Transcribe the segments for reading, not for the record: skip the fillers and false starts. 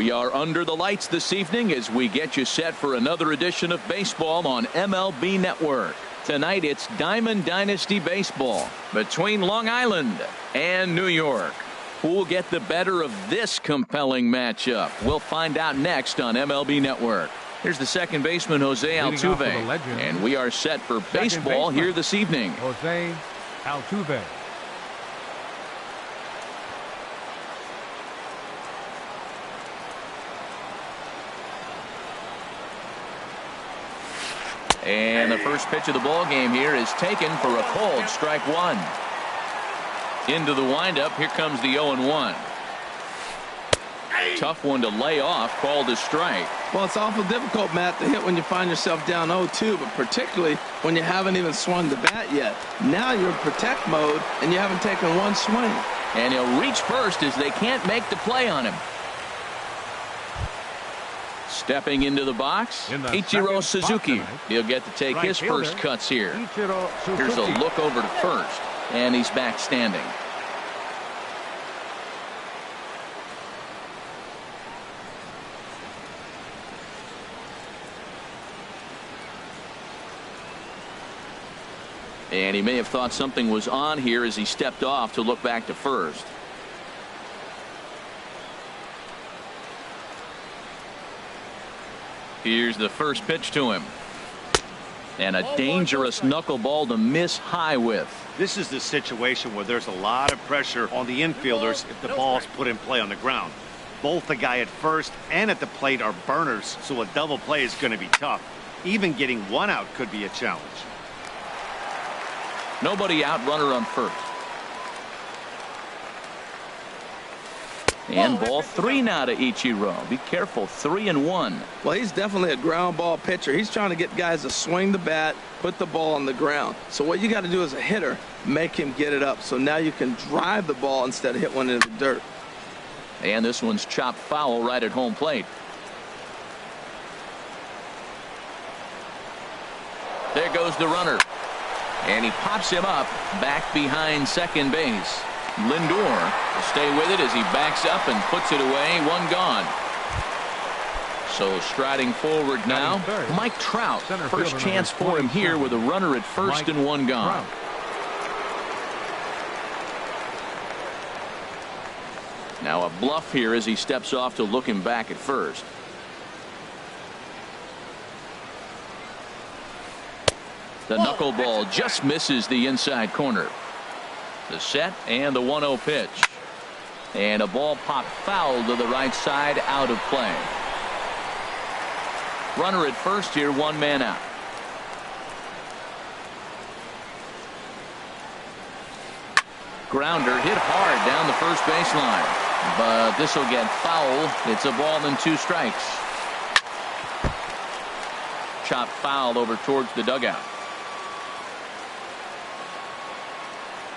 We are under the lights this evening as we get you set for another edition of baseball on MLB Network. Tonight it's Diamond Dynasty Baseball between Long Island and New York. Who will get the better of this compelling matchup? We'll find out next on MLB Network. Here's the second baseman, Jose Altuve. And we are set for baseball here this evening. Jose Altuve. And the first pitch of the ball game here is taken for a called strike one. Into the windup. Here comes the 0-1. Tough one to lay off. Called a strike. Well, it's awful difficult, Matt, to hit when you find yourself down 0-2, but particularly when you haven't even swung the bat yet. Now you're in protect mode and you haven't taken one swing. And he'll reach first as they can't make the play on him. Stepping into the box, Ichiro Suzuki. He'll get to take his first cuts here. Here's a look over to first, and he's back standing. And he may have thought something was on here as he stepped off to look back to first. Here's the first pitch to him. And a dangerous knuckleball to miss high with. This is the situation where there's a lot of pressure on the infielders if the ball's put in play on the ground. Both the guy at first and at the plate are burners, so a double play is going to be tough. Even getting one out could be a challenge. Nobody out, runner on first. And ball three now to Ichiro. Be careful, 3-1. Well, he's definitely a ground ball pitcher. He's trying to get guys to swing the bat, put the ball on the ground. So what you got to do as a hitter, make him get it up. So now you can drive the ball instead of hit one into the dirt. And this one's chopped foul right at home plate. There goes the runner. And he pops him up back behind second base. Lindor will stay with it as he backs up and puts it away. One gone. So striding forward now, Mike Trout. First chance for him here with a runner at first and one gone. Now a bluff here as he steps off to look him back at first. The knuckleball just misses the inside corner. The set and the 1-0 pitch. And a ball popped foul to the right side, out of play. Runner at first here, one man out. Grounder hit hard down the first baseline. But this will get foul. It's a ball and two strikes. Chopped foul over towards the dugout.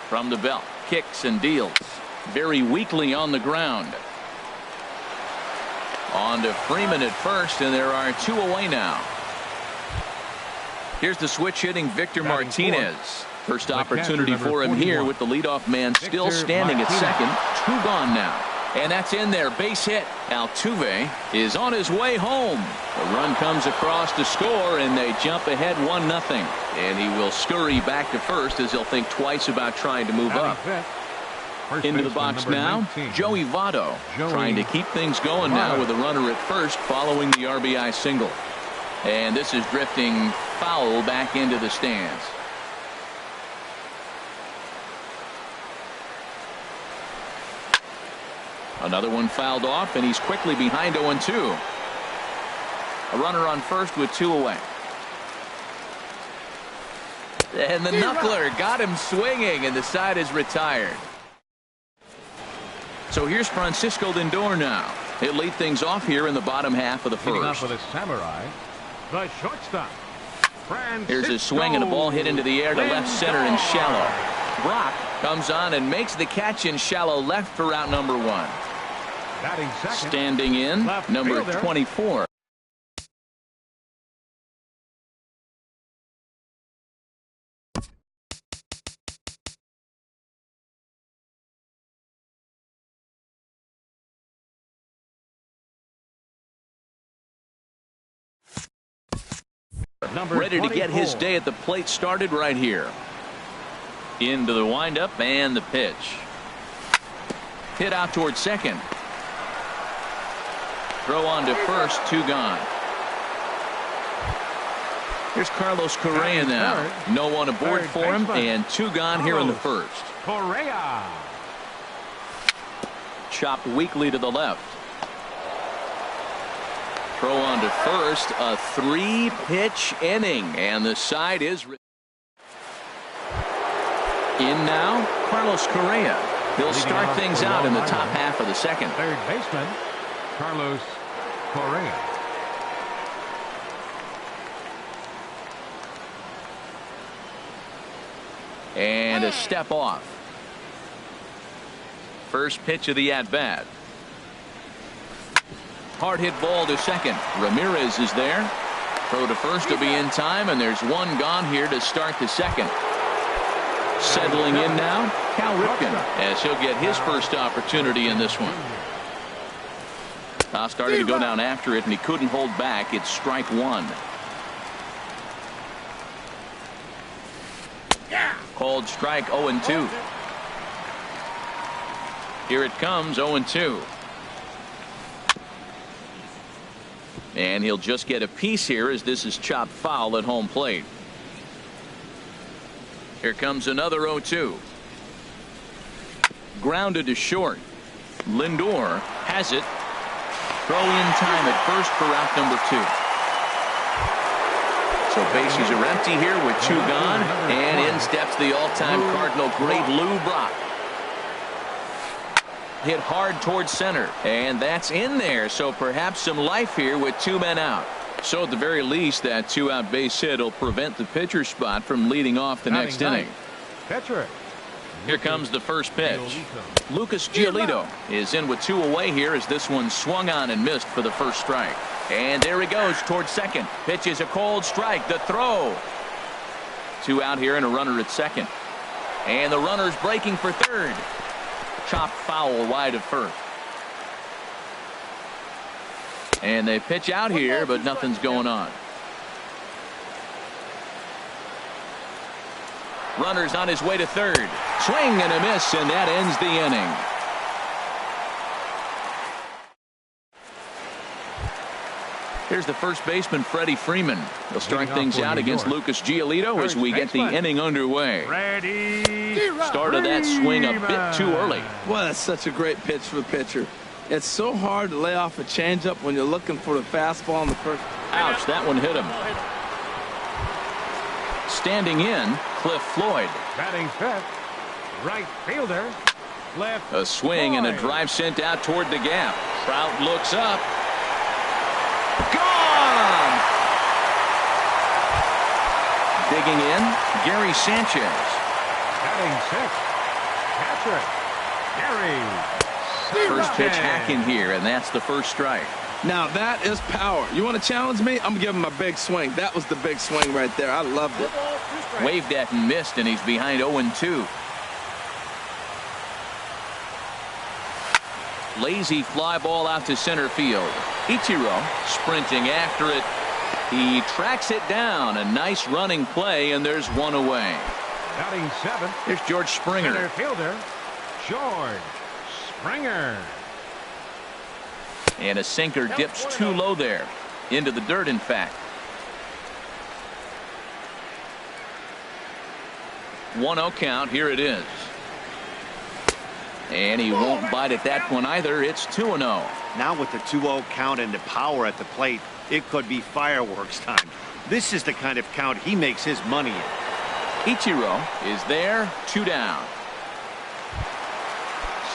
From the belt, kicks and deals. Very weakly on the ground. On to Freeman at first, and there are two away now. Here's the switch hitting Victor Martinez. First opportunity for him here with the leadoff man still standing at second. Two gone now. And that's in there. Base hit. Altuve is on his way home. The run comes across to score, and they jump ahead 1-0. And he will scurry back to first as he'll think twice about trying to move up. Into the box now, Joey Votto trying to keep things going now with a runner at first following the RBI single. And this is drifting foul back into the stands. Another one fouled off, and he's quickly behind 0-2. A runner on first with two away. And the knuckler got him swinging, and the side is retired. So here's Francisco Lindor now. He'll lead things off here in the bottom half of the first. Off with a samurai, the shortstop. Here's a swing and a ball hit into the air to left center and shallow. Brock comes on and makes the catch in shallow left for out number one. Standing in, number 24. Number ready to 24. get his day at the plate started right here. Into the windup and the pitch. Hit out towards second. Throw on to first, 2 gone. Here's Carlos Correa now. No one aboard for him, and 2 gone here in the first. Correa. Chopped weakly to the left. Throw on to first, a 3-pitch inning, and the side is in now. Carlos Correa. He'll start things out in the top half of the second. Third baseman, Carlos Correa. And a step off. First pitch of the at-bat. Hard hit ball to second. Ramirez is there. Throw to first to be in time, and there's 1 gone here to start the second. Settling in now, Cal Ripken, as he'll get his first opportunity in this one. Started to go down after it, and he couldn't hold back. It's strike 1. Called strike 0-2. Here it comes, 0-2. And he'll just get a piece here as this is chopped foul at home plate. Here comes another 0-2. Grounded to short. Lindor has it. Throw in time at first for out number 2. So bases are empty here with 2 gone, and in steps the all-time Cardinal great Lou Brock. Hit hard towards center, and that's in there, so perhaps some life here with 2 men out. So at the very least, that 2-out base hit will prevent the pitcher spot from leading off the next inning. Pitcher. Here comes the first pitch. Lucas Giolito is in with 2 away here as this one swung on and missed for the first strike. And there he goes towards second. Pitch is a cold strike. The throw. 2 out here and a runner at second. And the runner's breaking for third. Chopped foul wide of first. And they pitch out here, but nothing's going on. Runner's on his way to third. Swing and a miss, and that ends the inning. Here's the first baseman, Freddie Freeman. He'll start things out against Lucas Giolito as we get the inning underway. Started that swing a bit too early. Well, that's such a great pitch for the pitcher. It's so hard to lay off a changeup when you're looking for the fastball in the first. Ouch, that one hit him. Standing in, Cliff Floyd. Batting fifth, right fielder, left. A swing and a drive sent out toward the gap. Trout looks up. Gone! Digging in, Gary Sanchez. Batting sixth, catcher, Gary. First pitch hacking here, and that's the first strike. Now that is power. You want to challenge me? I'm giving him a big swing. That was the big swing right there. I loved it. Waved at and missed, and he's behind 0-2. Lazy fly ball out to center field. Ichiro sprinting after it. He tracks it down. A nice running play, and there's 1 away. Batting seventh. Here's George Springer. Center fielder, George Springer. And a sinker dips too low there. Into the dirt, in fact. 1-0 count. Here it is. And he won't bite at that one either. It's 2-0. Now with the 2-0 count and the power at the plate, it could be fireworks time. This is the kind of count he makes his money in. Ichiro is there. 2 down.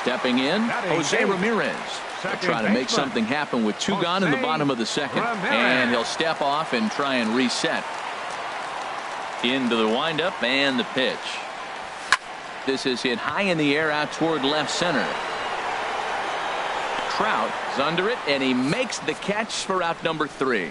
Stepping in, Jose Ramirez. He'll try to make something happen with 2 gone in the bottom of the second. And he'll step off and try and reset. Into the windup and the pitch. This is hit high in the air out toward left center. Trout is under it, and he makes the catch for out number 3.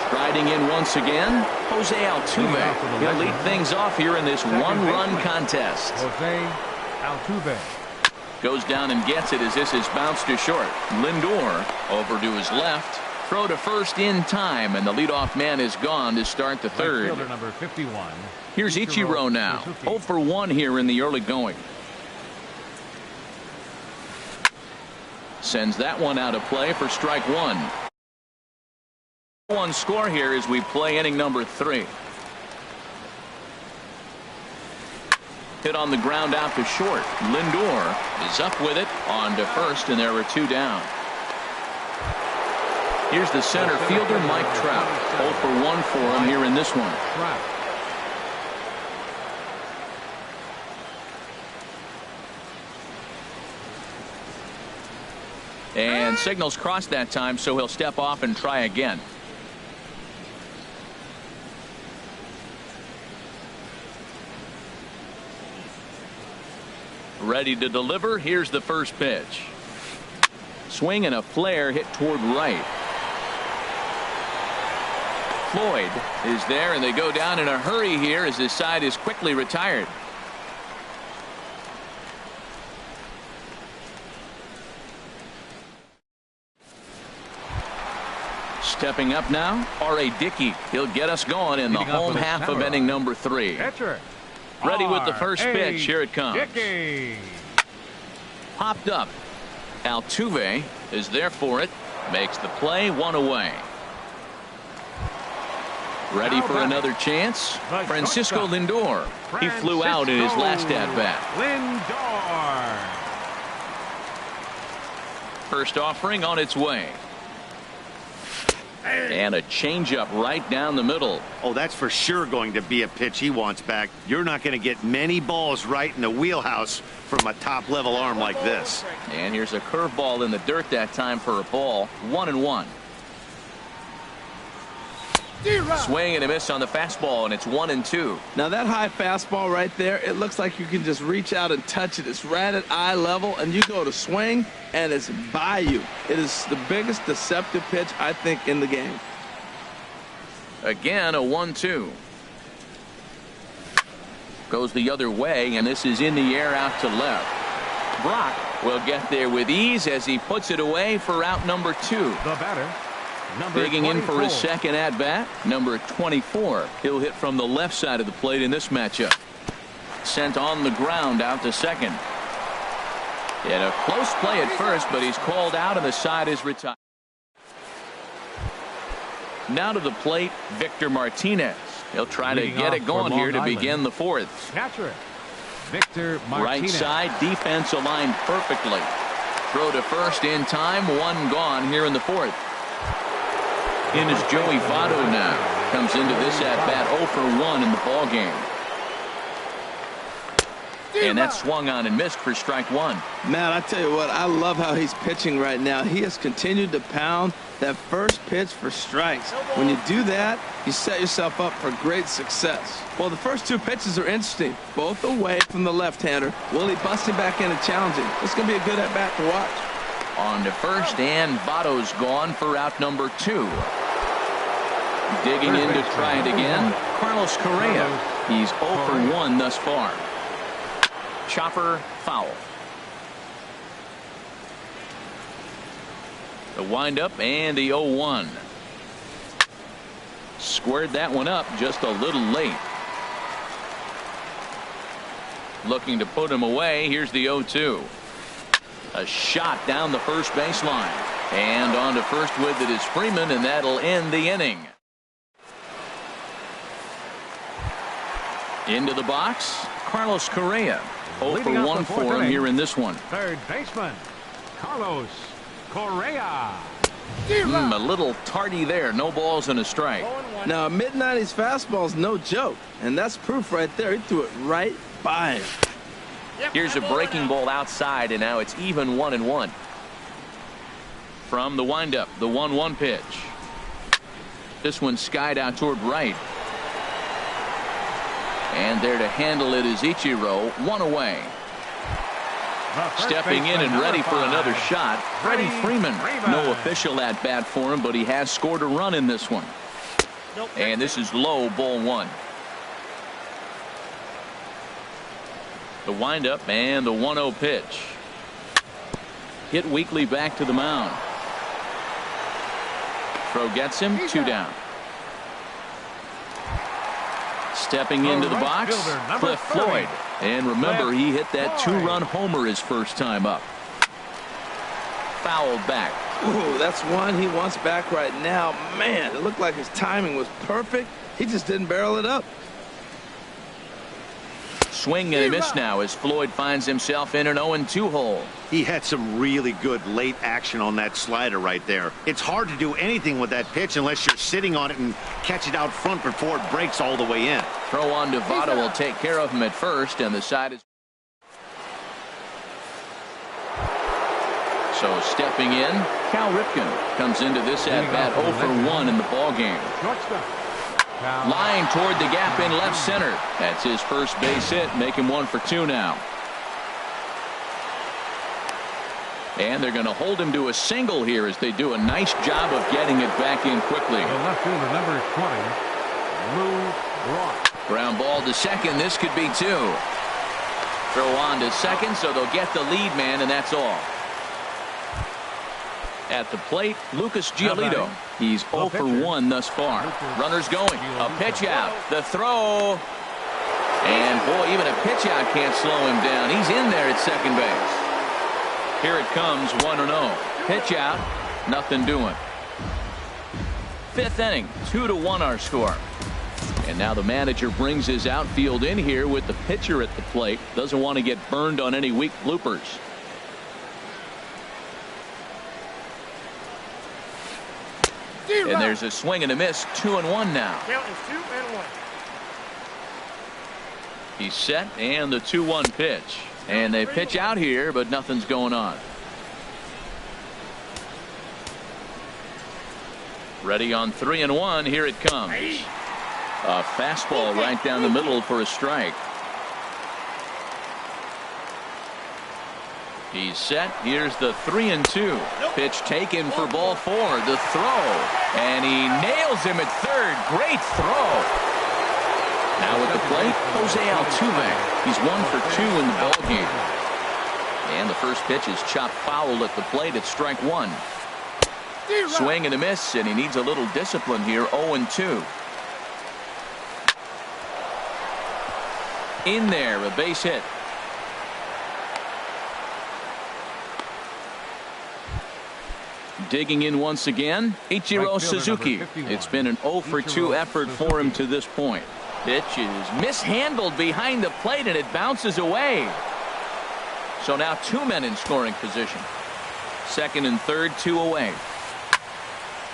Striding in once again, Jose Altuve. He'll lead things off here in this 1-run contest. Jose Altuve. Goes down and gets it as this is bounced to short. Lindor over to his left. Throw to first in time, and the leadoff man is gone to start the third. Right fielder number 51. Here's Ichiro now. 0 for 1 here in the early going. Sends that one out of play for strike one. 1 score here as we play inning number 3. Hit on the ground out to short. Lindor is up with it on to first, and there are 2 down. Here's the center fielder, Mike Trout. 0 for 1 for him here in this one. And signals crossed that time, so he'll step off and try again. Ready to deliver. Here's the first pitch. Swing and a flare hit toward right. Floyd is there, and they go down in a hurry here as this side is quickly retired. Stepping up now, R.A. Dickey. He'll get us going in the home half of inning number 3. Catcher. Ready with the first pitch. Here it comes. Dickey. Popped up. Altuve is there for it. Makes the play, 1 away. Ready for another chance. Francisco Lindor. He flew out in his last at-bat. Lindor. First offering on its way. And a changeup right down the middle. Oh, that's for sure going to be a pitch he wants back. You're not going to get many balls right in the wheelhouse from a top-level arm like this. And here's a curveball in the dirt that time for a ball. 1-1. Swing and a miss on the fastball, and it's 1-2. Now that high fastball right there, it looks like you can just reach out and touch it. It's right at eye level, and you go to swing, and it's by you. It is the biggest deceptive pitch, I think, in the game. Again, a 1-2. Goes the other way, and this is in the air out to left. Brock will get there with ease as he puts it away for out number 2. The batter. Digging in for his second at-bat, number 24. He'll hit from the left side of the plate in this matchup. Sent on the ground out to second. And a close play at first, but he's called out and the side is retired. Now to the plate, Victor Martinez. He'll try to get it going here to begin the 4th. Catcher. Victor Martinez. Right side defense aligned perfectly. Throw to first in time, 1 gone here in the 4th. In is Joey Votto now. Comes into this at-bat 0 for 1 in the ballgame. And that swung on and missed for strike 1. Man, I tell you what, I love how he's pitching right now. He has continued to pound that first pitch for strikes. When you do that, you set yourself up for great success. Well, the first 2 pitches are interesting, both away from the left-hander. Will he bust him back in and challenge him? It's going to be a good at-bat to watch. On to first, and Votto's gone for out number 2. Digging in to try it again, Carlos Correa. He's 0 for 1 thus far. Chopper foul. The windup and the 0-1. Squared that one up just a little late. Looking to put him away. Here's the 0-2. A shot down the first baseline. And on to first with it is Freeman, and that'll end the inning. Into the box, Carlos Correa. 0 for 1 for him here in this one. Third baseman, Carlos Correa. A little tardy there. No balls and a strike. Now, a mid-90s fastball is no joke, and that's proof right there. He threw it right by him. Here's a breaking ball outside, and now it's even 1-1. From the windup, the 1-1 pitch. This one skied out toward right. And there to handle it is Ichiro. 1 away. Stepping in and ready for another shot, Freddie Freeman. No official at bat for him, but he has scored a run in this one. And this is low, ball 1. The windup and the 1-0 pitch. Hit weakly back to the mound. Throw gets him, 2 down. Stepping into the box, Cliff Floyd. And remember, he hit that 2-run homer his first time up. Fouled back. Ooh, that's one he wants back right now. Man, it looked like his timing was perfect. He just didn't barrel it up. Swing and a miss now as Floyd finds himself in an 0-2 hole. He had some really good late action on that slider right there. It's hard to do anything with that pitch unless you're sitting on it and catch it out front before it breaks all the way in. Throw on Nevada will take care of him at first, and the side is. So stepping in, Cal Ripken comes into this at-bat 0 for 1 in the ballgame. Lying toward the gap in left center. That's his first base hit, make him 1 for 2 now. And they're going to hold him to a single here as they do a nice job of getting it back in quickly. The left fielder, number 20, Lou Brock. Ground ball to second. This could be 2. Throw on to second, so they'll get the lead man, and that's all. At the plate, Lucas Giolito. He's 0 for 1 thus far. Runners going. A pitch out. The throw. And boy, even a pitch out can't slow him down. He's in there at second base. Here it comes, 1-0. Pitch out. Nothing doing. 5th inning, 2-1 our score. And now the manager brings his outfield in here with the pitcher at the plate. Doesn't want to get burned on any weak bloopers. And there's a swing and a miss. 2-1 now. Count is 2-1. He's set, and the 2-1 pitch. And they pitch out here, but nothing's going on. Ready on 3-1. Here it comes. A fastball right down the middle for a strike. He's set. Here's the 3-2. Pitch taken for ball 4. The throw. And he nails him at third. Great throw. Now at the plate, Jose Altuve. He's 1 for 2 in the ballgame. And the first pitch is chopped foul at the plate at strike 1. Swing and a miss, and he needs a little discipline here. 0-2. In there, a base hit. Digging in once again, Ichiro Suzuki. It's been an 0 for 2 effort for him to this point. Pitch is mishandled behind the plate, and it bounces away. So now 2 men in scoring position. Second and third, 2 away.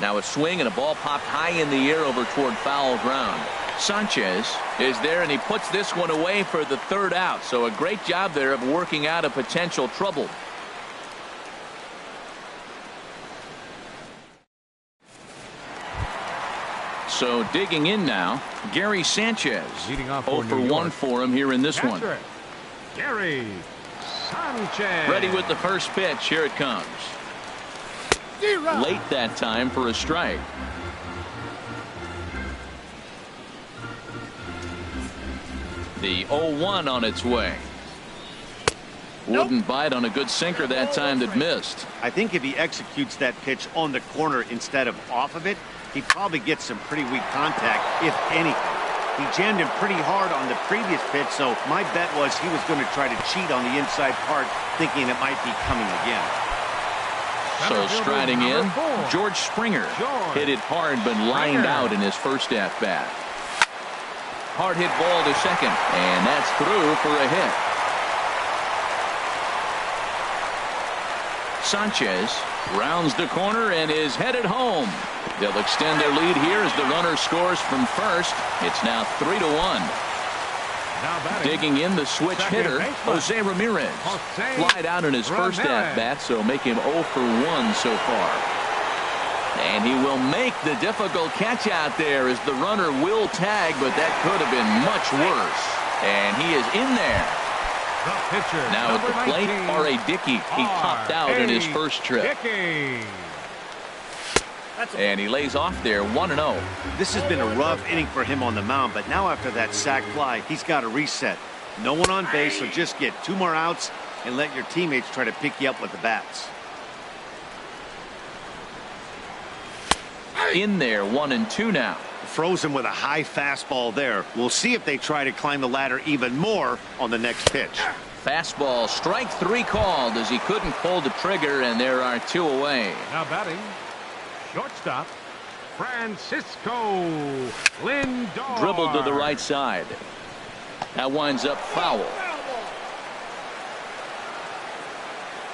Now a swing and a ball popped high in the air over toward foul ground. Sanchez is there, and he puts this one away for the 3rd out. So a great job there of working out a potential trouble. So digging in now, Gary Sanchez. 0 for 1 for him here in this one. Gary Sanchez. Ready with the first pitch. Here it comes. Late that time for a strike. The 0-1 on its way. Wouldn't bite on a good sinker that time that missed. I think if he executes that pitch on the corner instead of off of it, he probably gets some pretty weak contact, if anything. He jammed him pretty hard on the previous pitch, so my bet was he was going to try to cheat on the inside part, thinking it might be coming again. So striding in, George Springer hit it hard but lined out in his first at-bat. Hard hit ball to second, and that's through for a hit. Sanchez rounds the corner and is headed home. They'll extend their lead here as the runner scores from first. It's now 3-1. Digging in, the switch hitter, Jose Ramirez. Flied out in his first at-bat, so make him 0 for 1 so far. And he will make the difficult catch out there as the runner will tag, but that could have been much worse. And he is in there. Now at the plate, R.A. Dickey. He popped out in his first trip. And he lays off there, 1-0. This has been a rough inning for him on the mound, but now after that sac fly, he's got to reset. No one on base, so just get 2 more outs and let your teammates try to pick you up with the bats. In there, 1-2 now. Frozen with a high fastball there. We'll see if they try to climb the ladder even more on the next pitch. Fastball, strike 3 called as he couldn't pull the trigger, and there are 2 away. Now batting, shortstop, Francisco Lindor. Dribbled to the right side. That winds up foul.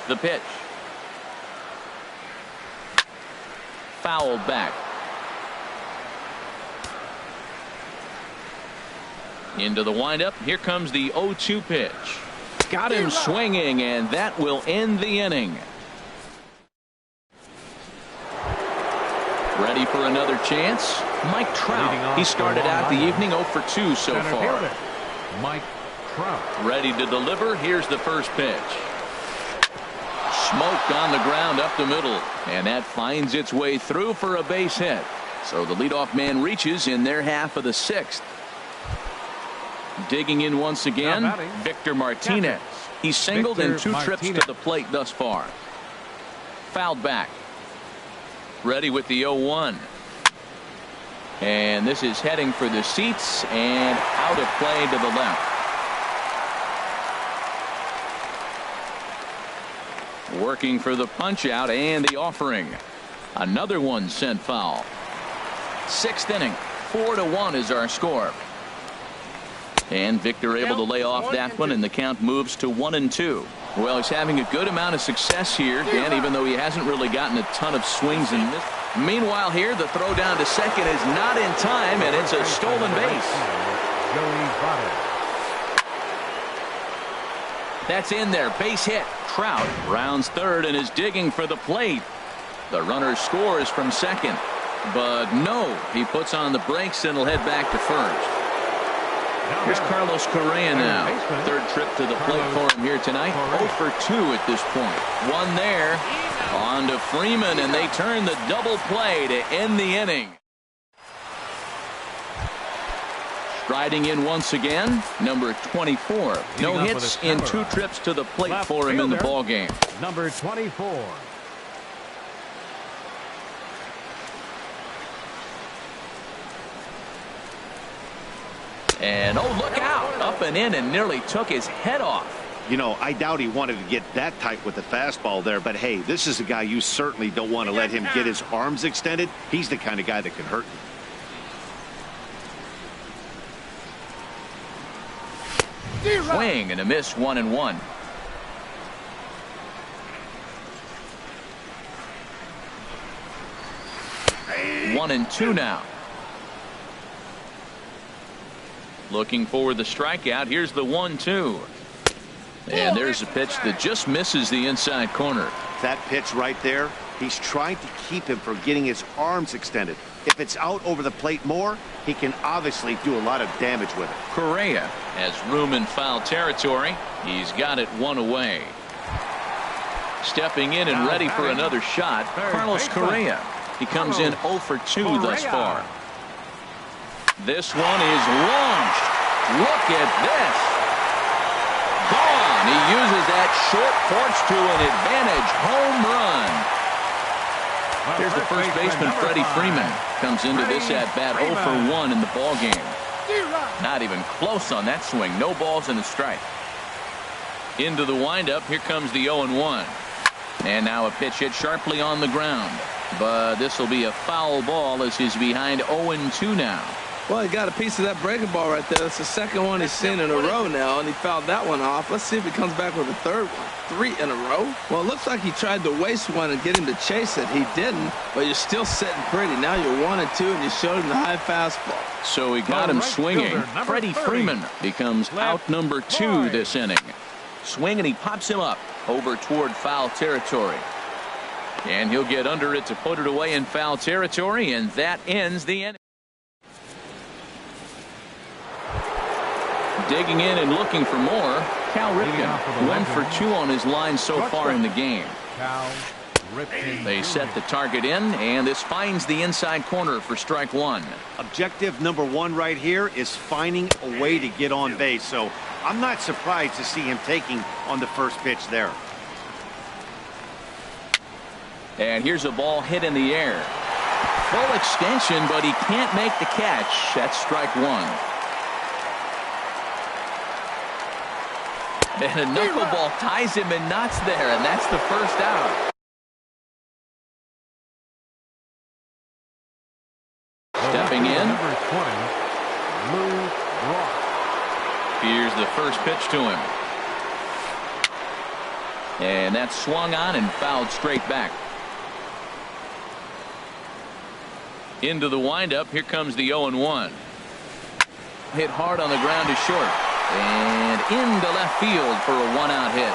The pitch. Fouled back. Into the windup. Here comes the 0-2 pitch. Got him swinging, and that will end the inning. Ready for another chance? Mike Trout. He started out the evening 0 for 2 so far. Mike Trout. Ready to deliver. Here's the first pitch. Smoked on the ground up the middle, and that finds its way through for a base hit. So the leadoff man reaches in their half of the 6th. Digging in once again, Victor Martinez. He's singled in 2 trips to the plate thus far. Fouled back. Ready with the 0-1. And this is heading for the seats and out of play to the left. Working for the punch out and the offering. Another one sent foul. 6th inning. 4-1 is our score. And Victor able to lay off that one, and the count moves to 1-2. Well, he's having a good amount of success here, Dan, even though he hasn't really gotten a ton of swings in this. Meanwhile here, the throw down to second is not in time, and it's a stolen base. That's in there. Base hit. Trout rounds third and is digging for the plate. The runner scores from second. But no, he puts on the brakes and will head back to first. Here's Carlos Correa now. 3rd trip to the plate for him here tonight. 0 for 2 at this point. One there. On to Freeman, and they turn the double play to end the inning. Striding in once again, number 24. No hits in 2 trips to the plate for him in the ballgame. Number 24. And oh, look out. Up and in and nearly took his head off. You know, I doubt he wanted to get that tight with the fastball there, but hey, this is a guy you certainly don't want to let him get his arms extended. He's the kind of guy that can hurt you. Swing and a miss, 1-1. Hey. 1-2 now. Looking for the strikeout. Here's the 1-2. And there's a pitch that just misses the inside corner. That pitch right there, he's trying to keep him from getting his arms extended. If it's out over the plate more, he can obviously do a lot of damage with it. Correa has room in foul territory. He's got it 1 away. Stepping in and ready for another shot, Carlos Correa. He comes in 0 for 2 thus far. This one is launched. Look at this. Gone. He uses that short porch to an advantage home run. Here's the first baseman, Freddie Freeman. Comes into this at-bat 0 for 1 in the ballgame. Not even close on that swing. No balls and a strike. Into the windup. Here comes the 0-1. And now a pitch hit sharply on the ground. But this will be a foul ball as he's behind 0-2 now. Well, he got a piece of that breaking ball right there. That's the second one he's seen in a row now, and he fouled that one off. Let's see if he comes back with a third one. 3 in a row. Well, it looks like he tried to waste one and get him to chase it. He didn't, but you're still sitting pretty. Now you're 1-2, and you showed him the high fastball. So he got him swinging. Freddie Freeman becomes out number 2 this inning. Swing, and he pops him up over toward foul territory. And he'll get under it to put it away in foul territory, and that ends the inning. Digging in and looking for more, Cal Ripken. 1 for 2 on his line so far in the game. Cal They set the target in, and this finds the inside corner for strike one. Objective number one right here is finding a way to get on base. So I'm not surprised to see him taking on the first pitch there. And here's a ball hit in the air. Full extension, but he can't make the catch. That's strike one. And a knuckleball ties him in knots there, and that's the first out. Stepping in. Number 20, Lou Brock. Here's the first pitch to him. And that's swung on and fouled straight back. Into the windup. Here comes the 0-1. Hit hard on the ground to short. And into left field for a one-out hit.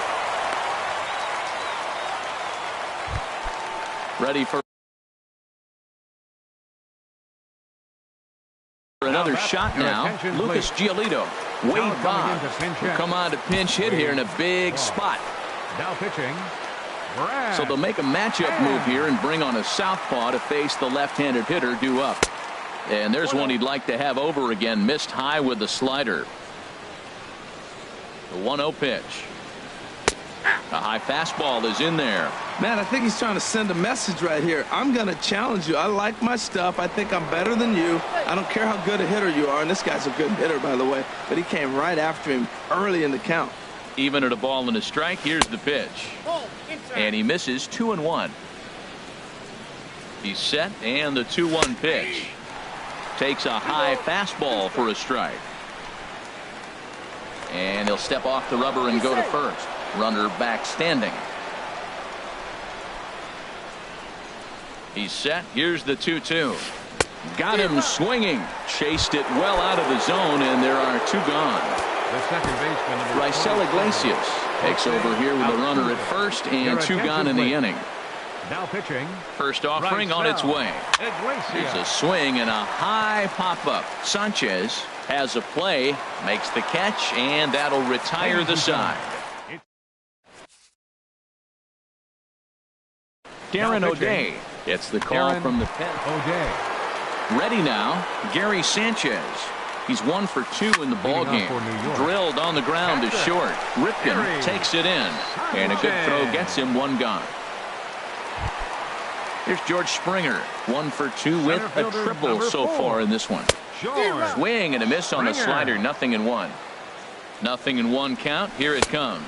Ready for another shot now. Lucas Giolito. Wade Boggs will come on to pinch hit here in a big spot. Now pitching. So they'll make a matchup move here and bring on a southpaw to face the left-handed hitter due up. And there's one he'd like to have over again. Missed high with the slider. The 1-0 pitch. A high fastball is in there. Man, I think he's trying to send a message right here. I'm going to challenge you. I like my stuff. I think I'm better than you. I don't care how good a hitter you are. And this guy's a good hitter, by the way. But he came right after him early in the count. Even at a ball and a strike, here's the pitch. And he misses 2-1. He's set, and the 2-1 pitch. Takes a high fastball for a strike. And he'll step off the rubber and go to first. Runner back standing. He's set. Here's the 2-2. Got him swinging. Chased it well out of the zone, and there are two gone. The second baseman, Raisel Iglesias takes over here with a runner at first and two gone in the inning. Now pitching. First offering on its way. There's a swing and a high pop-up. Sanchez has a play, makes the catch, and that'll retire the side. Darren O'Day gets the call from the pen. O'Day. Ready now, Gary Sanchez. He's 1 for 2 in the ball game. Drilled on the ground to short. Ripken takes it in, and a good throw gets him one gone. Here's George Springer, 1 for 2 with a triple so far in this one. Swing and a miss on the slider. 0-1. 0-1 count. Here it comes.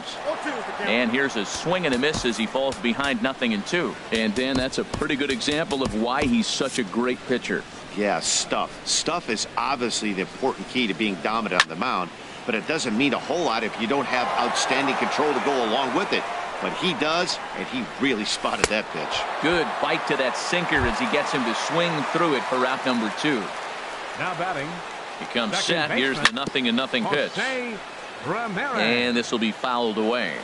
And here's a swing and a miss as he falls behind 0-2. And Dan, that's a pretty good example of why he's such a great pitcher. Yeah, stuff. Stuff is obviously the important key to being dominant on the mound, but it doesn't mean a whole lot if you don't have outstanding control to go along with it. But he does, and he really spotted that pitch. Good bite to that sinker as he gets him to swing through it for out number 2. Now batting. He comes set. Here's the 0-0 pitch. And this will be fouled away.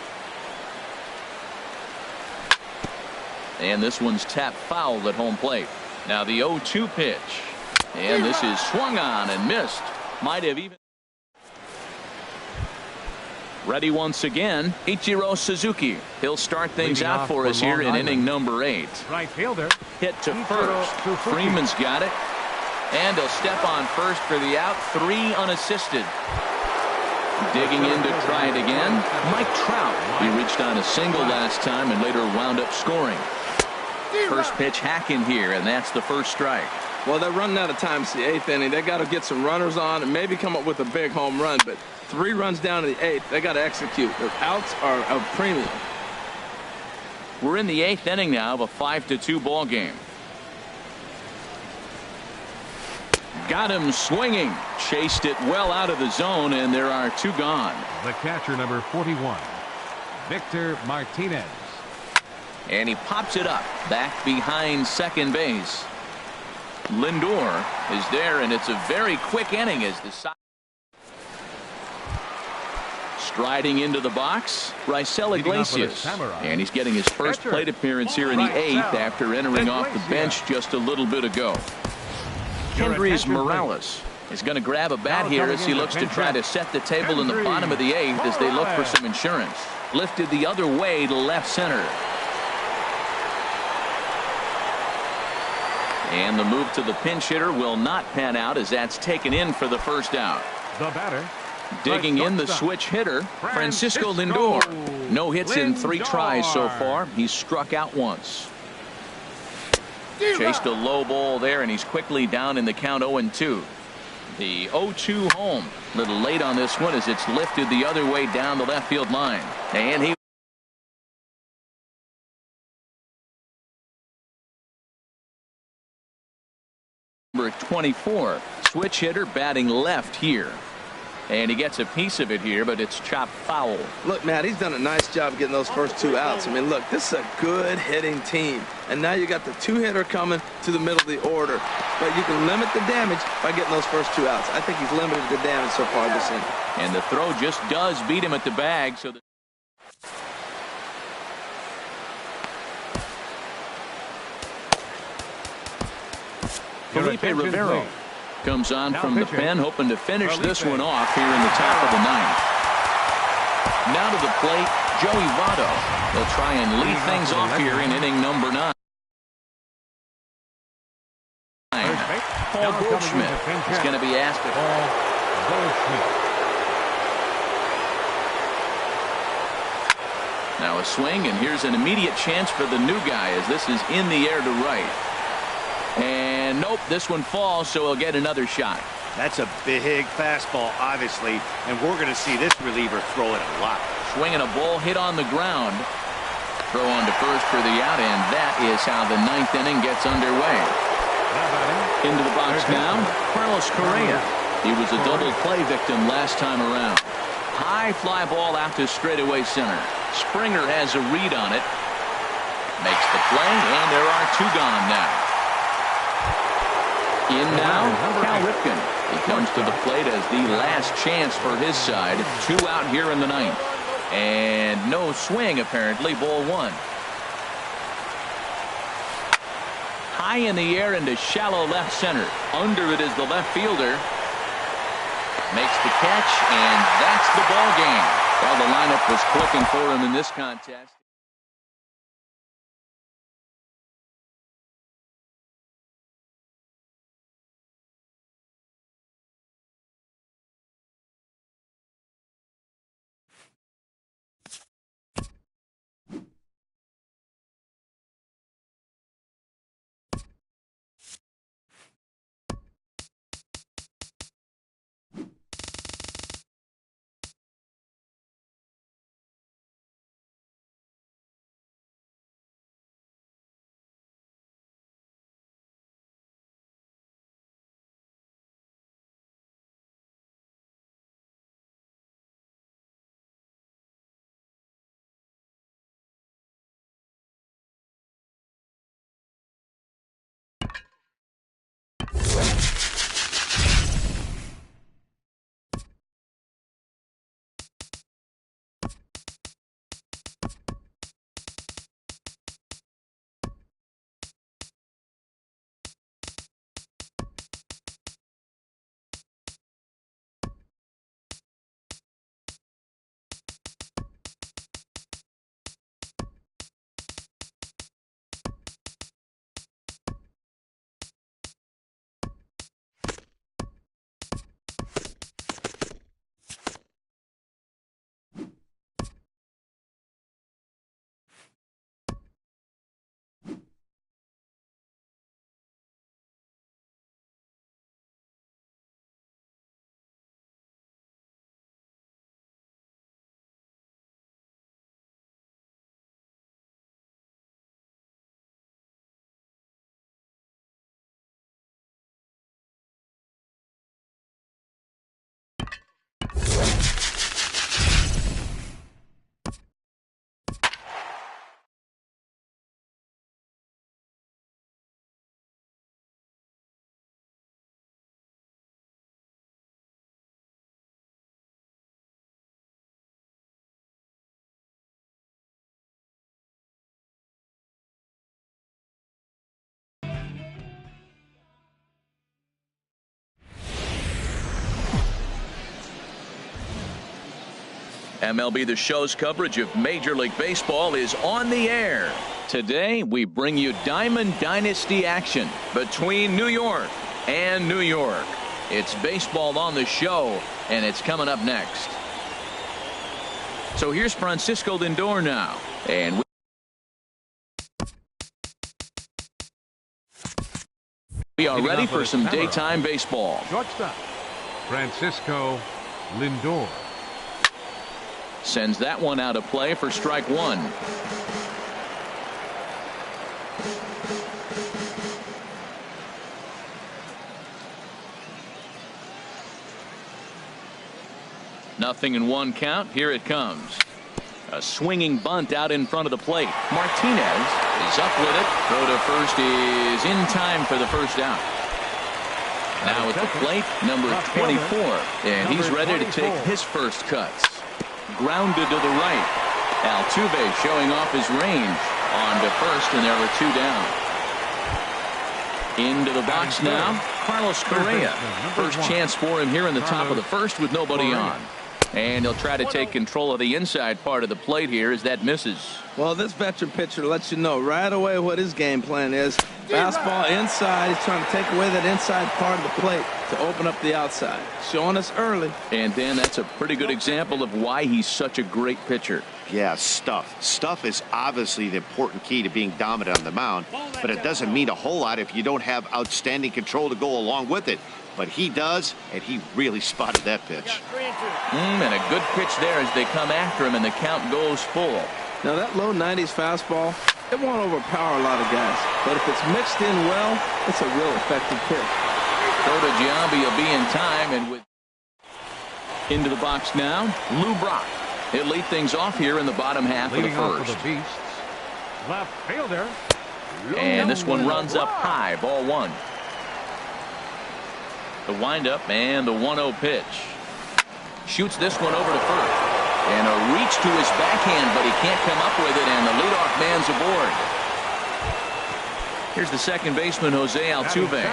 And this one's tapped foul at home plate. Now the 0-2 pitch. And this is swung on and missed. Might have even. Ready once again, Ichiro Suzuki. He'll start things out for us here in inning number 8. Right fielder. Hit to first. Freeman's got it. And he'll step on first for the out. 3 unassisted. Digging in to try it again. Mike Trout. He reached on a single last time and later wound up scoring. First pitch hack in here, and that's the first strike. Well, they're running out of time. It's the 8th inning. They got to get some runners on and maybe come up with a big home run. But 3 runs down in the 8th. They got to execute. The outs are of premium. We're in the 8th inning now of a 5-2 ball game. Got him swinging. Chased it well out of the zone, and there are 2 gone. The catcher, number 41, Victor Martinez. And he pops it up back behind second base. Lindor is there, and it's a very quick inning as the side. Striding into the box, Raisel Iglesias. And he's getting his first plate appearance here in the 8th after entering off the bench just a little bit ago. Kendrys Morales is going to grab a bat here as he looks to try to set the table in the bottom of the 8th as they look for some insurance. Lifted the other way to left center. And the move to the pinch hitter will not pan out as that's taken in for the first out. The batter. Digging in the switch hitter, Francisco Lindor. No hits in 3 tries so far. He's struck out once. Chased a low ball there, and he's quickly down in the count 0-2. The 0-2 home. A little late on this one as it's lifted the other way down the left field line. And he number 24. Switch hitter batting left here. And he gets a piece of it here, but it's chopped foul. Look, Matt, he's done a nice job getting those first 2 outs. I mean, look, this is a good hitting team. And now you got the 2-hitter coming to the middle of the order. But you can limit the damage by getting those first 2 outs. I think he's limited the damage so far this inning. And the throw just does beat him at the bag. So Felipe Rivero comes on from the pen, hoping to finish this one off here in the top of the 9th. Now to the plate, Joey Votto. They'll try and lead things off here in inning number 9. Paul Goldschmidt is going to be asked to now a swing, and here's an immediate chance for the new guy as this is in the air to right. And nope, this one falls, so he'll get another shot. That's a big fastball, obviously, and we're going to see this reliever throw it a lot. Swinging a ball hit on the ground. Throw on to first for the out, and that is how the 9th inning gets underway. Into the box now, Carlos Correa. He was a double play victim last time around. High fly ball out to straightaway center. Springer has a read on it. Makes the play, and there are 2 gone now. In now, Cal Ripken. He comes to the plate as the last chance for his side. 2 out here in the 9th. And no swing, apparently. Ball 1. High in the air into shallow left center. Under it is the left fielder. Makes the catch, and that's the ball game. Well, the lineup was clicking for him in this contest. MLB The Show's coverage of Major League Baseball is on the air. Today, we bring you Diamond Dynasty action between New York and New York. It's baseball on the show, and it's coming up next. So here's Francisco Lindor now. And we are ready for some daytime baseball. Shortstop, Francisco Lindor. Sends that one out of play for strike one. Nothing in one count. Here it comes. A swinging bunt out in front of the plate. Martinez is up with it. Throw to first is in time for the first out. Now at the plate, number 24. And he's ready to take his first cuts. Grounded to the right. Altuve showing off his range. On to first, and there are two down. Into the box now, Carlos Correa. First chance for him here in the top of the first with nobody on. And he'll try to take control of the inside part of the plate here as that misses. Well, this veteran pitcher lets you know right away what his game plan is. Fastball inside. He's trying to take away that inside part of the plate to open up the outside. Showing us early. And Dan, that's a pretty good example of why he's such a great pitcher. Yeah, stuff. Stuff is obviously the important key to being dominant on the mound, but it doesn't mean a whole lot if you don't have outstanding control to go along with it. But he does, and he really spotted that pitch. And a good pitch there as they come after him, and the count goes full. Now that low 90s fastball, it won't overpower a lot of guys, but if it's mixed in well, it's a real effective pitch. Throw to Giambi will be in time, and with into the box now, Lou Brock. He'll lead things off here in the bottom half of the first. Left fielder. And this one runs up high, ball one. The windup and the 1-0 pitch. Shoots this one over to first. And a reach to his backhand, but he can't come up with it, and the leadoff man's aboard. Here's the second baseman, Jose Altuve.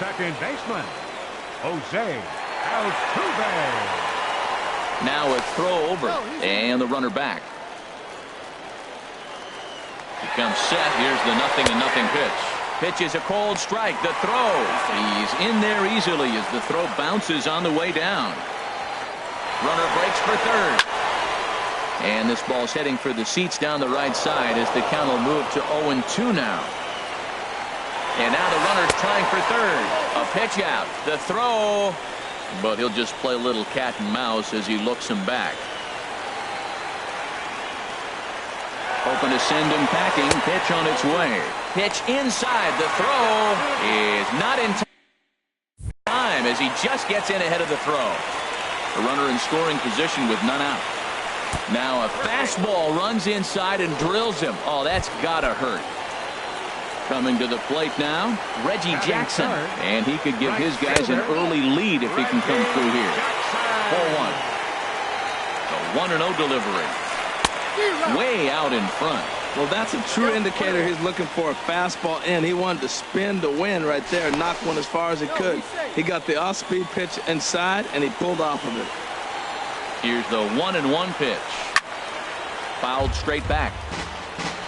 Second baseman, Jose Altuve. Now a throw over, and the runner back. He comes set. Here's the 0-0 pitch. Pitch is a cold strike. The throw. He's in there easily as the throw bounces on the way down. Runner breaks for third. And this ball's heading for the seats down the right side as the count will move to 0-2 now. And now the runner's trying for third. A pitch out. The throw. But he'll just play a little cat and mouse as he looks him back. Hoping to send him packing. Pitch on its way. Pitch inside. The throw is not in time as he just gets in ahead of the throw. The runner in scoring position with none out. Now a fastball runs inside and drills him. Oh, that's gotta hurt. Coming to the plate now, Reggie Jackson. And he could give his guys an early lead if he can come through here. 4-1. The 1-0 delivery. Way out in front. Well, that's a true indicator he's looking for a fastball in. He wanted to spin to win right there, knock one as far as he could. He got the off-speed pitch inside, and he pulled off of it. Here's the 1-1 pitch. Fouled straight back.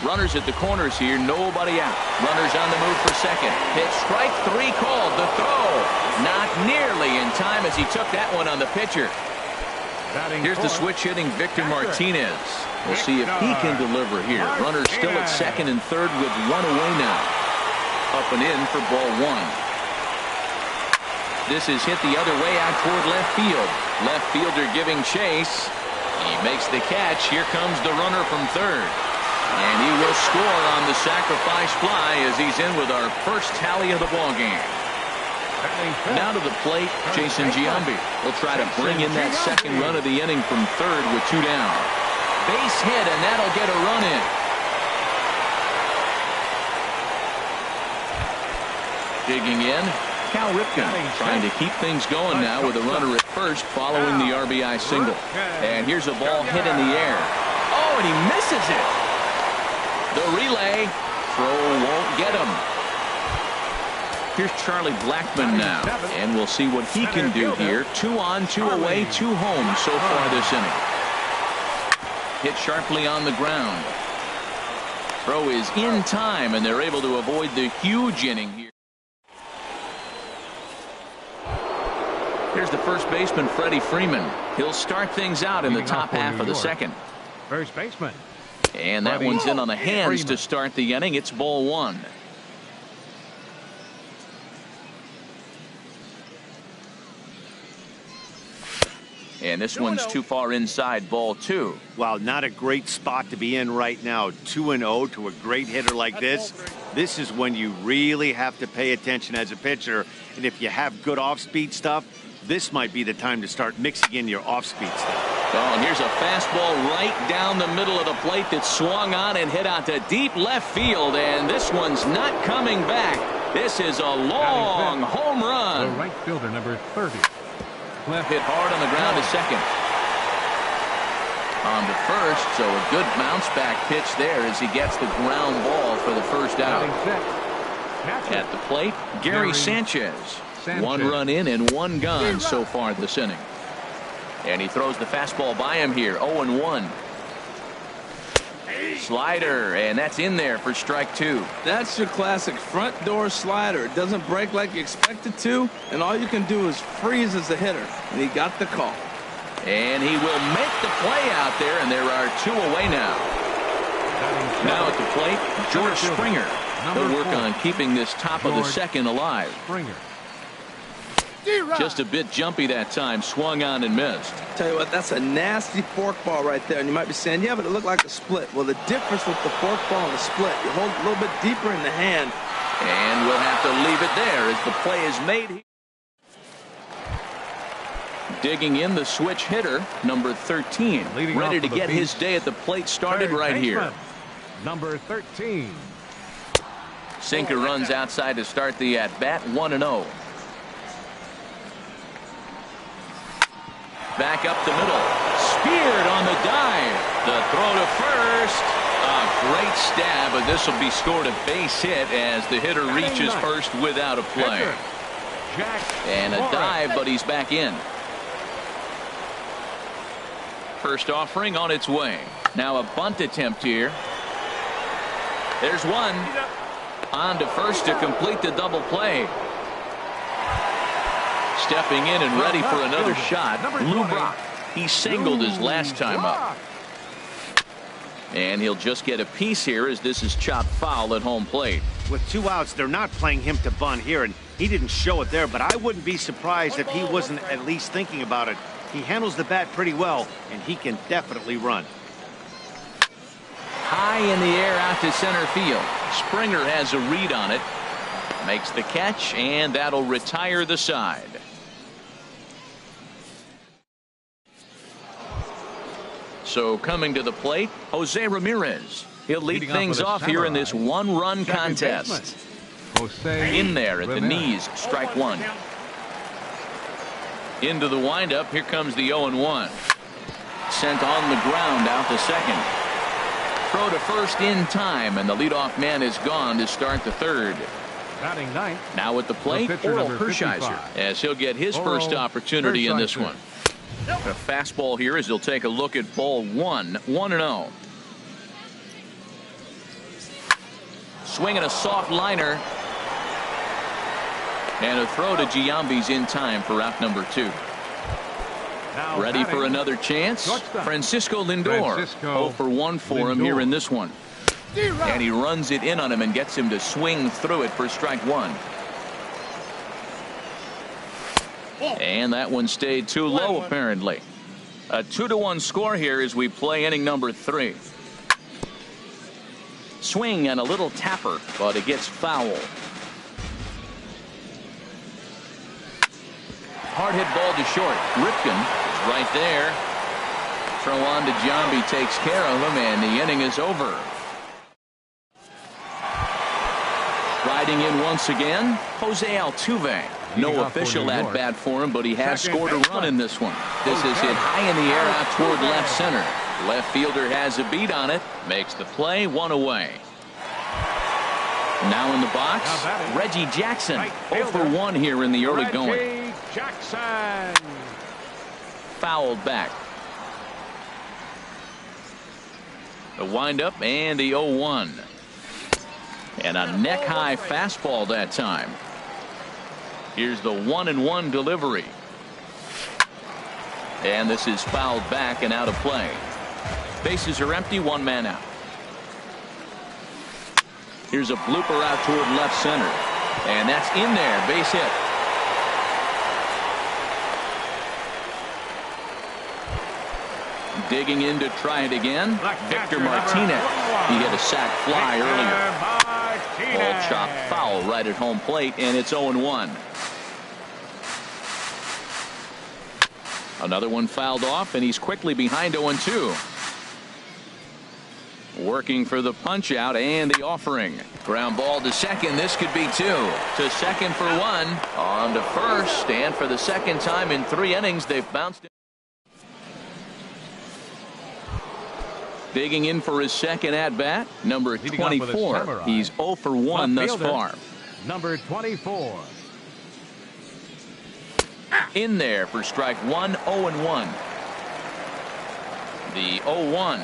Runners at the corners here, nobody out. Runners on the move for second. Pitch strike three called. The throw not nearly in time as he took that one on the pitcher. Here's the switch hitting Victor Martinez. We'll see if he can deliver here. Runners still at second and third with one away now. Up and in for ball one. This is hit the other way out toward left field. Left fielder giving chase. He makes the catch. Here comes the runner from third. And he will score on the sacrifice fly as he's in with our first tally of the ball game. Now to the plate, Jason Giambi will try to bring in that second run of the inning from third with two down. Base hit, and that'll get a run in. Digging in, Cal Ripken trying to keep things going now with a runner at first following the RBI single. And here's a ball hit in the air. Oh, and he misses it. The relay throw won't get him. Here's Charlie Blackmon now, and we'll see what he can do here. 2 on, 2 away, 2 home so far this inning. Hit sharply on the ground. Throw is in time, and they're able to avoid the huge inning here. Here's the first baseman, Freddie Freeman. He'll start things out in the top half of the second. First baseman. And that one's in on the hands to start the inning. It's ball one. And this one's too far inside, ball two. Wow, not a great spot to be in right now. 2-0 to a great hitter like this. This is when you really have to pay attention as a pitcher. And if you have good off-speed stuff, this might be the time to start mixing in your off-speed stuff. Oh, and here's a fastball right down the middle of the plate that swung on and hit out to deep left field. And this one's not coming back. This is a long home run. The right fielder, number 30. Hit hard on the ground to second. On to first, so a good bounce back pitch there as he gets the ground ball for the first out. At the plate, Gary Sanchez. 1 run in and 1 gone so far this inning. And he throws the fastball by him here, 0-1. Slider, and that's in there for strike 2. That's your classic front door slider. It doesn't break like you expect it to, and all you can do is freeze as a hitter. And he got the call. And he will make the play out there, and there are 2 away now. Now at the plate, George Springer. He'll work on keeping this top of the second alive. Just a bit jumpy that time, swung on and missed. Tell you what, that's a nasty fork ball right there. And you might be saying, yeah, but it looked like a split. Well, the difference with the fork ball and the split, you hold a little bit deeper in the hand. And we'll have to leave it there as the play is made. Digging in the switch hitter, number 13. Ready to get his day at the plate started right here. Number 13. Sinker runs outside to start the at-bat, 1-0. Back up the middle. Speared on the dive. The throw to first. A great stab, but this will be scored a base hit as the hitter reaches first without a play. And a dive, but he's back in. First offering on its way. Now a bunt attempt here. There's one. On to first to complete the double play. Stepping in and ready for another shot, Lou Brock. He singled his last time up. And he'll just get a piece here as this is chopped foul at home plate. With 2 outs, they're not playing him to bunt here, and he didn't show it there, but I wouldn't be surprised if he wasn't at least thinking about it. He handles the bat pretty well, and he can definitely run. High in the air out to center field. Springer has a read on it. Makes the catch, and that'll retire the side. So coming to the plate, Jose Ramirez. He'll lead things off here in this 1-run contest. In there at the knees, strike 1. Into the windup, here comes the 0-1. Sent on the ground out to second. Throw to first in time, and the leadoff man is gone to start the third. Now at the plate, Oral Hershiser, as he'll get his first opportunity in this one. A fastball here as he'll take a look at ball 1, 1-0. Swinging a soft liner. And a throw to Giambi's in time for out number 2. Ready for another chance. Francisco Lindor. 0 for 1 for him here in this one. And he runs it in on him and gets him to swing through it for strike 1. And that one stayed too low, apparently. A 2-1 score here as we play inning number 3. Swing and a little tapper, but it gets foul. Hard hit ball to short. Ripken is right there. Throw on to Giambi, takes care of him, and the inning is over. Riding in once again, Jose Altuve. No official at bat for him, but he has scored a run in this one. This is hit high in the air out toward left center. Left fielder has a beat on it. Makes the play, 1 away. Now in the box, Reggie Jackson. 0 for 1 here in the early going. Fouled back. The windup and the 0-1. And a neck-high fastball that time. Here's the 1-1 delivery. And this is fouled back and out of play. Bases are empty, one man out. Here's a blooper out toward left center. And that's in there, base hit. Digging in to try it again, Victor Martinez. He hit a sac fly earlier. Ball chopped foul right at home plate, and it's 0-1. Another one fouled off, and he's quickly behind 0-2. Working for the punch out and the offering. Ground ball to second. This could be 2. To second for 1. On to first, and for the second time in 3 innings, they've bounced. Digging in for his second at bat, number 24. He's 0 for 1 thus far. Number 24. In there for strike 1, 0-1. The 0-1.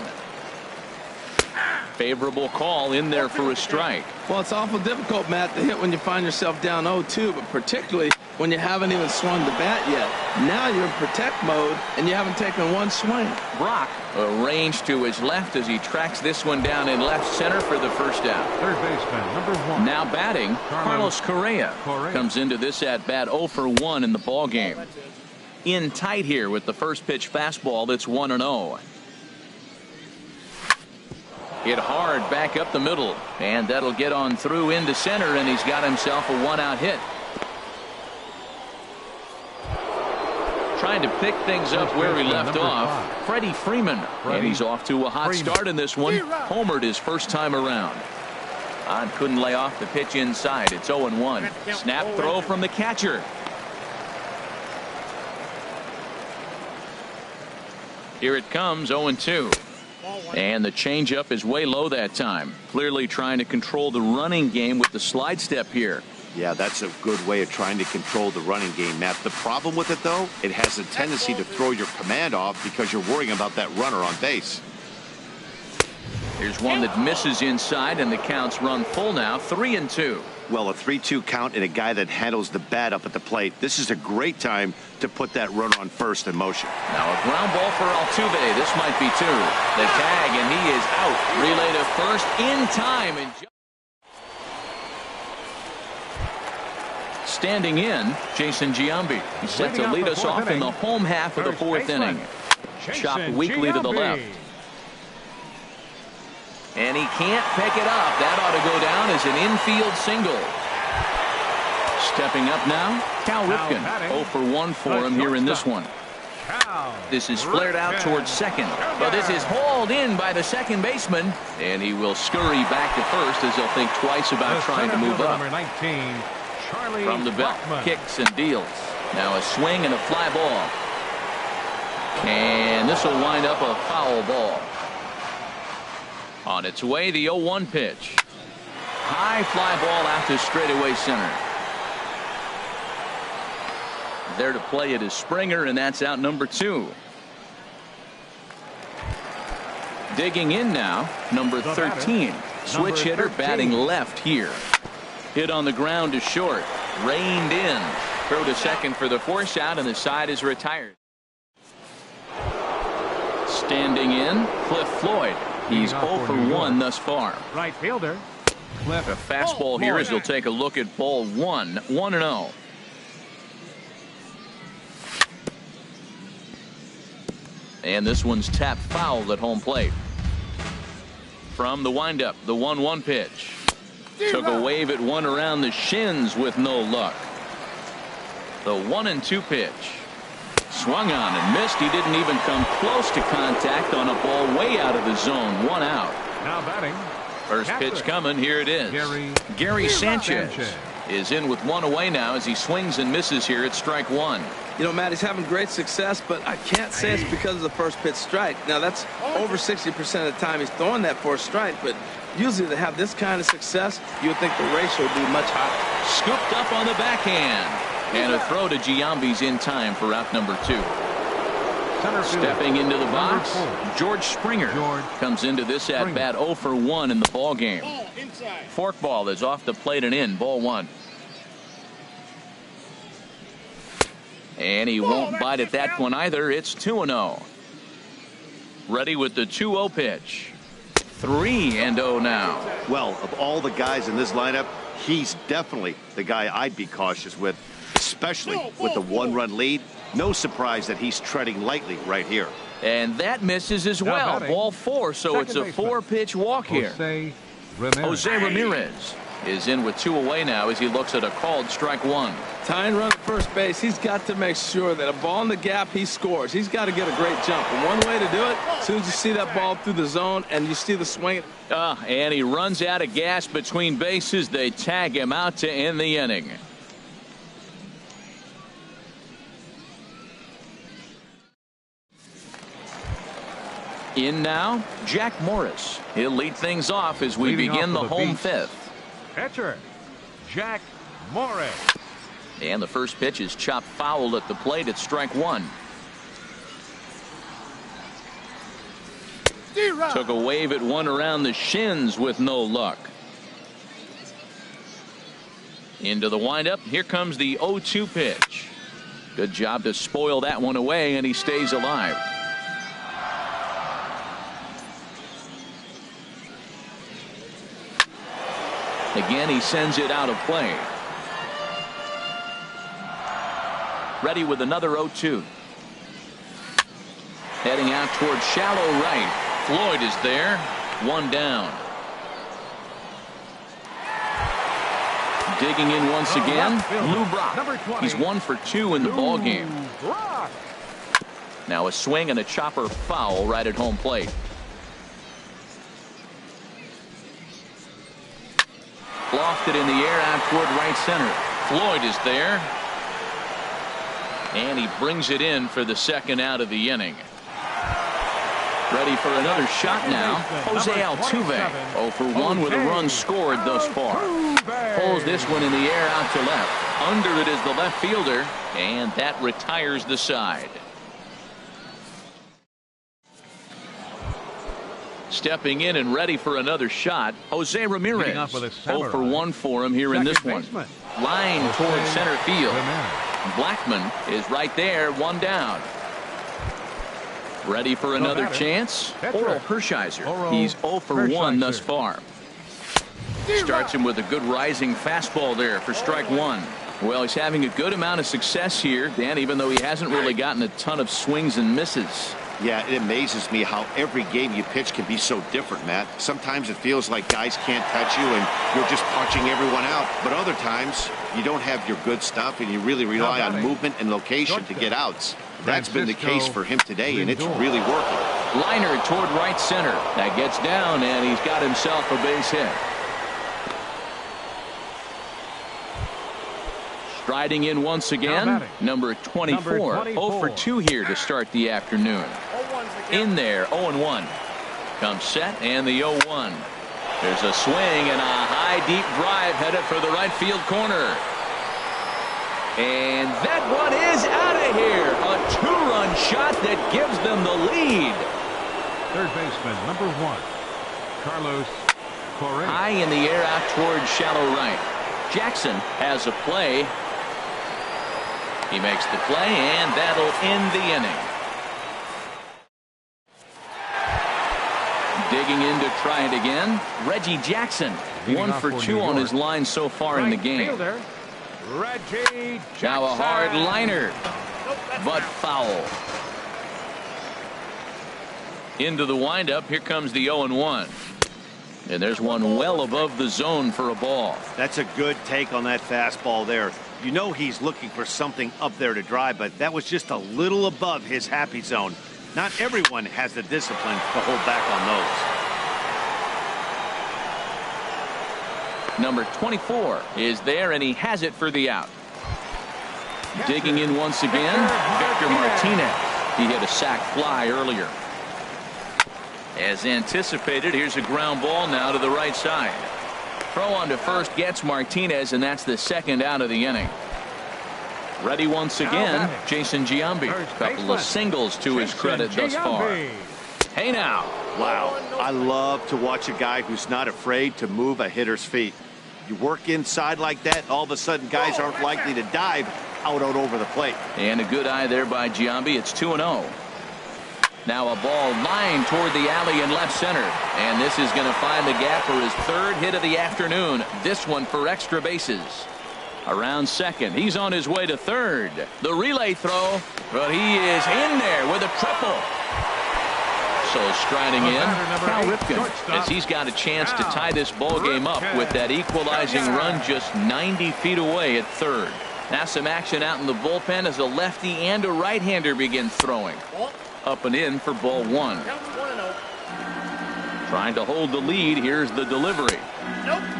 Favorable call in there for a strike. Well, it's awful difficult, Matt, to hit when you find yourself down 0-2, but particularly when you haven't even swung the bat yet. Now you're in protect mode, and you haven't taken one swing. Brock arranged to his left as he tracks this one down in left center for the first out. Third baseman, number 1. Now batting, Carlos Correa comes into this at bat 0 for 1 in the ball game. In tight here with the first pitch fastball that's 1-0. Hit hard back up the middle, and that'll get on through into center, and he's got himself a 1-out hit. Trying to pick things up where he left off, Freddie Freeman, and he's off to a hot start in this one. Homered his first time around. On couldn't lay off the pitch inside. It's 0-1. Snap throw from the catcher. Here it comes, 0-2. And the changeup is way low that time. Clearly trying to control the running game with the slide step here. Yeah, that's a good way of trying to control the running game, Matt. The problem with it, though, it has a tendency to throw your command off because you're worrying about that runner on base. Here's one that misses inside, and the count's run full now, 3-2. Well, a 3-2 count and a guy that handles the bat up at the plate. This is a great time to put that runner on first in motion. Now a ground ball for Altuve. This might be 2. The tag, and he is out. Relay to first in time. And standing in, Jason Giambi. He's set to lead us off in the home half of the 4th inning. Chopped weakly to the left. And he can't pick it up. That ought to go down as an infield single. Stepping up now, Cal Ripken. 0 for 1 for him here in this one. This is flared out towards second. But this is hauled in by the second baseman. And he will scurry back to first as he'll think twice about trying to move up. From the belt, kicks and deals. Now a swing and a fly ball. And this will wind up a foul ball. On its way, the 0-1 pitch. High fly ball out to straightaway center. There to play it is Springer, and that's out number 2. Digging in now, number 13. Switch hitter batting left here. Hit on the ground to short. Reined in. Throw to second for the force out, and the side is retired. Standing in, Cliff Floyd. He's 0 for 1 thus far. Right fielder. A fastball here as he'll take a look at ball 1. 1-0. And this one's tapped foul at home plate. From the windup, the 1-1 pitch. Took a wave at one around the shins with no luck. The 1-2 pitch. Swung on and missed. He didn't even come close to contact on a ball way out of the zone. 1 out. Now batting. First pitch coming. Here it is. Gary Sanchez is in with 1 away now as he swings and misses here at strike 1. You know, Matt, he's having great success, but I can't say it's because of the first pitch strike. Now, that's over 60% of the time he's throwing that for a strike, but usually to have this kind of success, you would think the ratio would be much higher. Scooped up on the backhand. And a throw to Giambi's in time for out number 2. Center field. Stepping into the box, 4. George Springer comes into this at bat 0 for 1 in the ball game. Forkball is off the plate and in, ball 1. And he won't bite at that one either. It's 2-0. Ready with the 2-0 pitch. 3-0 now. Well, of all the guys in this lineup, he's definitely the guy I'd be cautious with, especially with the 1-run lead. No surprise that he's treading lightly right here. And that misses as well. Ball 4, so it's a 4-pitch walk here. Jose Ramirez is in with 2 away now as he looks at a called strike 1. Tying run at first base, he's got to make sure that a ball in the gap, he scores. He's got to get a great jump. And one way to do it, as soon as you see that ball through the zone and you see the swing. And he runs out of gas between bases. They tag him out to end the inning. In now, Jack Morris. He'll lead things off as we begin the home 5th. Catcher, Jack Morris. And the first pitch is chopped foul at the plate at strike 1. Took a wave at one around the shins with no luck. Into the windup. Here comes the 0-2 pitch. Good job to spoil that one away, and he stays alive. Again, he sends it out of play. Ready with another 0-2. Heading out towards shallow right. Floyd is there. 1 down. Digging in once again, Lou Brock. He's 1 for 2 in the ball game. Now a swing and a chopper foul right at home plate. Lofted in the air out toward right center. Floyd is there. And he brings it in for the second out of the inning. Ready for another shot now. Jose Altuve. 0 for 1 with a run scored thus far. Pulls this one in the air out to left. Under it is the left fielder. And that retires the side. Stepping in and ready for another shot, Jose Ramirez. 0 for 1 for him here in this one. Line towards center field. Blackman is right there, 1 down. Ready for another chance? Oral Hershiser. He's 0 for 1 thus far. Starts him with a good rising fastball there for strike 1. Well, he's having a good amount of success here, Dan, even though he hasn't really gotten a ton of swings and misses. Yeah, it amazes me how every game you pitch can be so different, Matt. Sometimes it feels like guys can't touch you and you're just punching everyone out. But other times you don't have your good stuff and you really rely on movement and location to get outs. That's been the case for him today, and it's really working. Liner toward right center. That gets down, and he's got himself a base hit. Striding in once again, number 24. 0 for 2 here to start the afternoon. In there, 0-1. Comes set, and the 0-1. There's a swing and a high, deep drive headed for the right field corner. And that one is out of here. A 2-run shot that gives them the lead. Third baseman, number 1, Carlos Correa. High in the air out towards shallow right. Jackson has a play. He makes the play, and that'll end the inning. Digging in to try it again. Reggie Jackson, 1 for 2 on his line so far in the game. Reggie Jackson. Now a hard liner, but foul. Into the windup. Here comes the 0-1. And there's one well above the zone for a ball. That's a good take on that fastball there. You know he's looking for something up there to drive, but that was just a little above his happy zone. Not everyone has the discipline to hold back on those. Number 24 is there, and he has it for the out. Digging in once again, Victor Martinez. He hit a sac fly earlier. As anticipated, here's a ground ball now to the right side. Throw on to first gets Martinez, and that's the second out of the inning. Ready once again, Jason Giambi. Couple of singles to his credit thus far. Hey now. Wow, I love to watch a guy who's not afraid to move a hitter's feet. You work inside like that, all of a sudden guys aren't likely to dive out over the plate. And a good eye there by Giambi. It's 2-0. Now a ball lined toward the alley in left center. And this is going to find the gap for his third hit of the afternoon. This one for extra bases. Around second. He's on his way to third. The relay throw. But he is in there with a triple. So striding in, Cal Ripken, as he's got a chance to tie this ball game up with that equalizing run just 90 feet away at third. Now some action out in the bullpen as a lefty and a right-hander begin throwing. Up and in for ball one. Trying to hold the lead. Here's the delivery.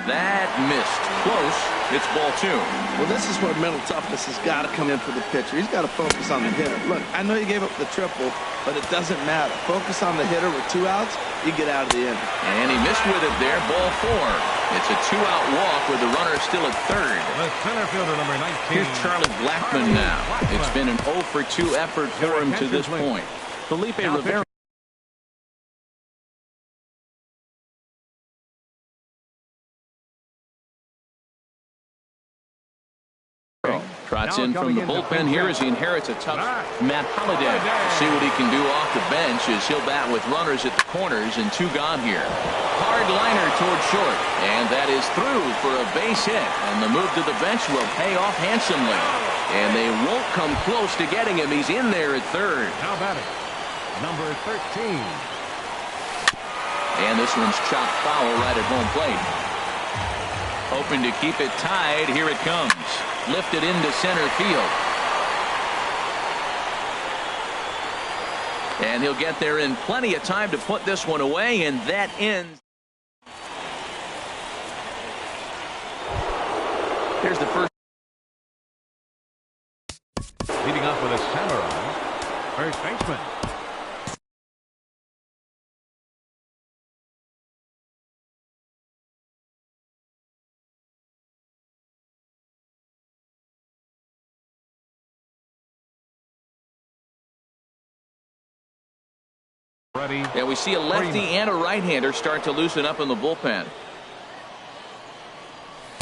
That missed. Close. It's ball two. Well, this is where mental toughness has got to come in for the pitcher. He's got to focus on the hitter. Look, I know you gave up the triple, but it doesn't matter. Focus on the hitter with 2 outs, you get out of the inning. And he missed with it there. Ball four. It's a 2-out walk with the runner still at third. The center fielder, number 19. Here's Charlie Blackmon now. It's been an 0 for 2 effort for him to this point. Felipe Rivera. Trots in from the bullpen here as he inherits a tough Matt Holliday. We'll see what he can do off the bench as he'll bat with runners at the corners and 2 gone here. Hard liner toward short, and that is through for a base hit, and the move to the bench will pay off handsomely. And they won't come close to getting him. He's in there at third. Now batting, number 13. And this one's chopped foul right at home plate. Hoping to keep it tied. Here it comes. Lifted into center field. And he'll get there in plenty of time to put this one away, and that ends. Here's the first. Leading up with a samurai, first baseman. Yeah, we see a lefty and a right-hander start to loosen up in the bullpen.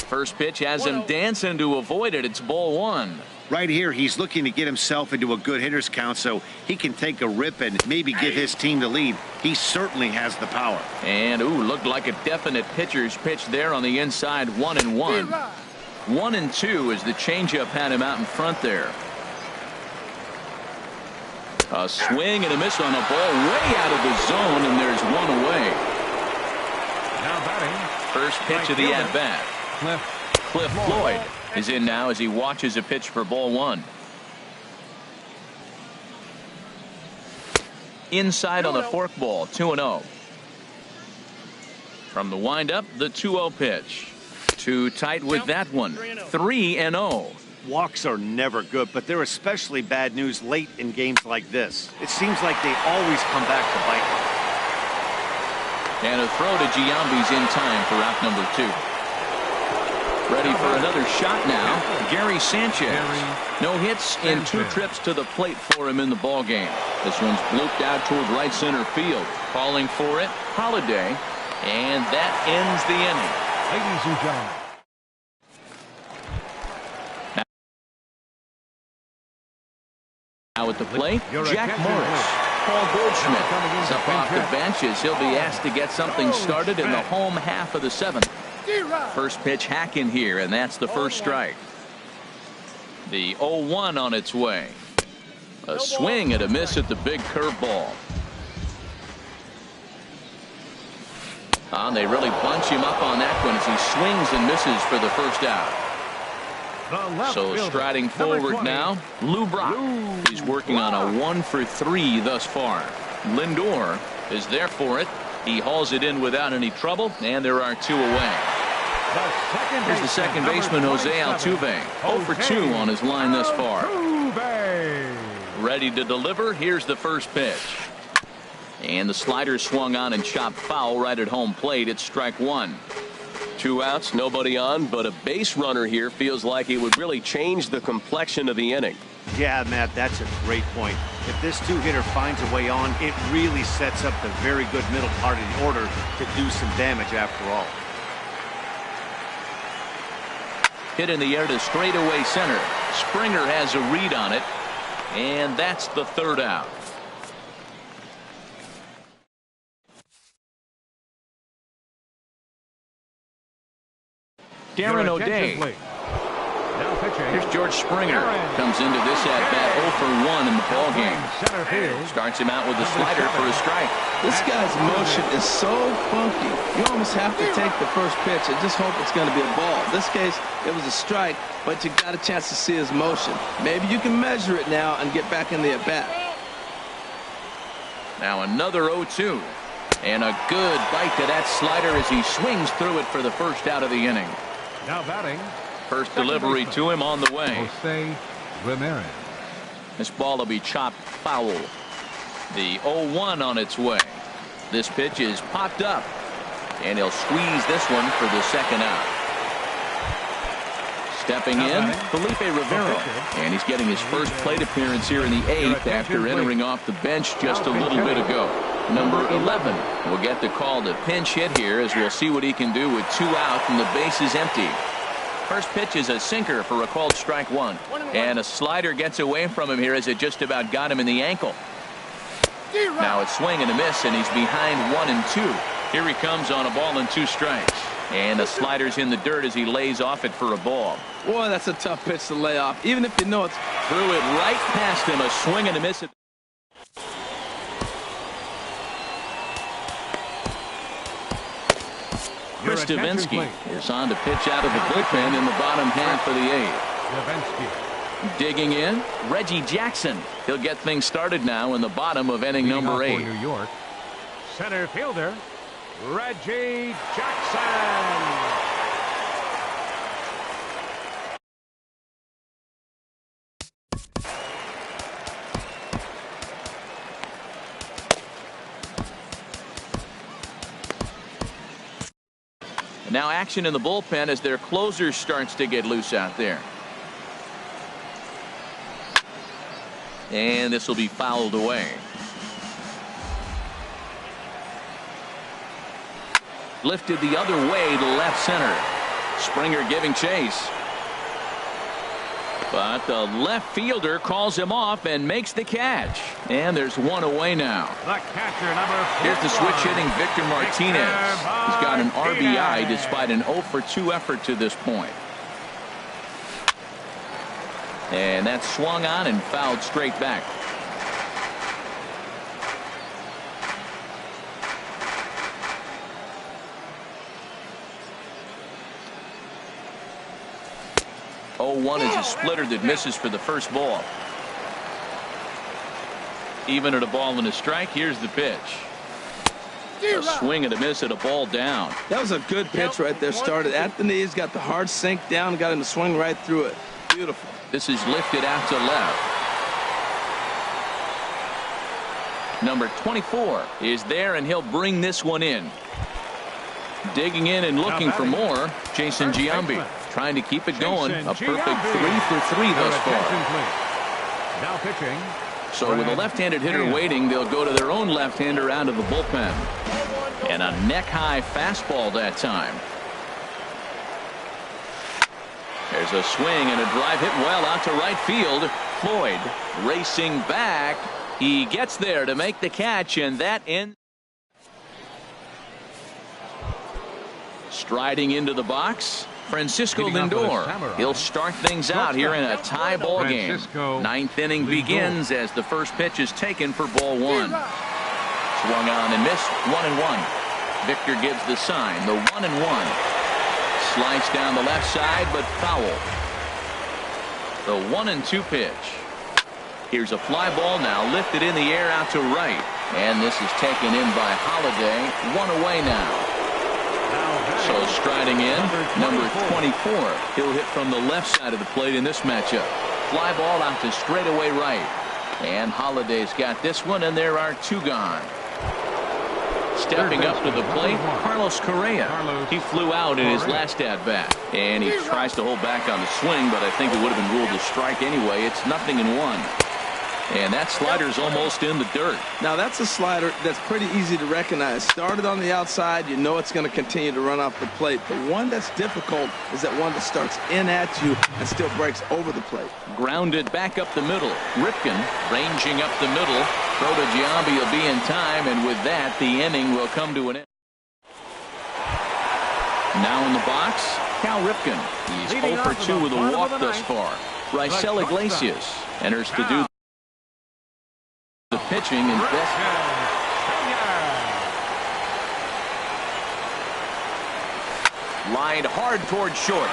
First pitch has him dancing to avoid it. It's ball one. Right here, he's looking to get himself into a good hitter's count so he can take a rip and maybe give his team the lead. He certainly has the power. And, looked like a definite pitcher's pitch there on the inside. 1-1. 1-2 as the changeup had him out in front there. A swing and a miss on a ball way out of the zone, and there's one away. Now batting. First pitch of the at-bat. Cliff Floyd is in now as he watches a pitch for ball one. Inside on the forkball, 2-0. From the windup, the 2-0 pitch. Too tight with that one. 3-0. Walks are never good, but they're especially bad news late in games like this. It seems like they always come back to bite them. And a throw to Giambi's in time for out number 2. Ready for another shot now. Gary Sanchez. No hits in 2 trips to the plate for him in the ball game. This one's blooped out toward right center field. Calling for it, Holliday, and that ends the inning. Ladies and gentlemen. Now at the plate, Jack Morris. Paul Goldschmidt is up off the bench as he'll be asked to get something started in the home half of the 7th. First pitch hacking here, and that's the first strike. The 0-1 on its way. A swing and a miss at the big curveball. They really bunch him up on that one as he swings and misses for the first out. So striding forward now, Lou Brock. He's working on a 1 for 3 thus far. Lindor is there for it. He hauls it in without any trouble, and there are 2 away. Here's the second baseman, Jose Altuve. 0 for 2 on his line thus far. Ready to deliver. Here's the first pitch. And the slider swung on and chopped foul right at home plate. It's strike 1. 2 outs, nobody on, but a base runner here feels like it would really change the complexion of the inning. Yeah, Matt, that's a great point. If this two-hitter finds a way on, it really sets up the very good middle part of the order to do some damage after all. Hit in the air to straightaway center. Springer has a read on it, and that's the 3rd out. Darren O'Day. Here's George Springer. Comes into this at-bat 0 for 1 in the ballgame. Starts him out with a slider for a strike. This guy's motion is so funky. You almost have to take the first pitch and just hope it's going to be a ball. In this case, it was a strike, but you got a chance to see his motion. Maybe you can measure it now and get back in the at-bat. Now another 0-2. And a good bite to that slider as he swings through it for the first out of the inning. Now batting. First delivery to him on the way. Jose Ramirez. This ball will be chopped foul. The 0-1 on its way. This pitch is popped up. And he'll squeeze this one for the 2nd out. Stepping in, Felipe Rivero. And he's getting his first plate appearance here in the 8th after entering off the bench just a little bit ago. Number 11 will get the call to pinch hit here as we'll see what he can do with 2 out and the base is empty. First pitch is a sinker for a called strike 1. And a slider gets away from him here as it just about got him in the ankle. Now it's swing and a miss, and he's behind 1-2. Here he comes on a ball and 2 strikes. And the slider's in the dirt as he lays off it for a ball. Boy, that's a tough pitch to lay off, even if you know it's... Threw it right past him, a swing and a miss. Chris Davinsky is on to pitch out of the bullpen in the bottom half of the 8th. Digging in, Reggie Jackson. He'll get things started now in the bottom of inning number 8. New York, center fielder Reggie Jackson. Now action in the bullpen as their closer starts to get loose out there. And this will be fouled away. Lifted the other way to left center. Springer giving chase. But the left fielder calls him off and makes the catch. And there's 1 away now. The catcher, number 4. Here's the switch hitting Victor Martinez. He's got an RBI despite an 0 for 2 effort to this point. And that's swung on and fouled straight back. One is a splitter that misses for the first ball. Even at a ball and a strike, here's the pitch. A swing and a miss at a ball down. That was a good pitch right there. Started at the knees, got the hard sink down, got him to swing right through it. Beautiful. This is lifted out to left. Number 24 is there, and he'll bring this one in. Digging in and looking for more, Jason Giambi. Trying to keep it going. A perfect 3 for 3 thus far. Now pitching. So with a left-handed hitter waiting, they'll go to their own left-hander out of the bullpen. And a neck-high fastball that time. There's a swing and a drive hit well out to right field. Floyd racing back. He gets there to make the catch, and that ends. Striding into the box, Francisco Lindor. He'll start things out here in a tie ball game. 9th inning begins as the first pitch is taken for ball 1. Swung on and missed. 1-1. Victor gives the sign. The 1-1. Slice down the left side, but foul. The 1-2 pitch. Here's a fly ball now lifted in the air out to right. And this is taken in by Holiday. 1 away now. So striding in, number 24. He'll hit from the left side of the plate in this matchup. Fly ball out to straightaway right. And Holiday's got this one, and there are 2 gone. Stepping up to the plate, Carlos Correa. He flew out in his last at-bat. And he tries to hold back on the swing, but I think it would have been ruled a strike anyway. It's 0-1. And that slider's almost in the dirt. Now, that's a slider that's pretty easy to recognize. Started on the outside, you know it's going to continue to run off the plate. The one that's difficult is that one that starts in at you and still breaks over the plate. Grounded back up the middle. Ripken ranging up the middle. Throw to Giambi will be in time, and with that, the inning will come to an end. Now in the box, Cal Ripken. He's 0 for 2 with a walk thus far. Raisel Iglesias enters to do the pitching and best. Lined hard toward short.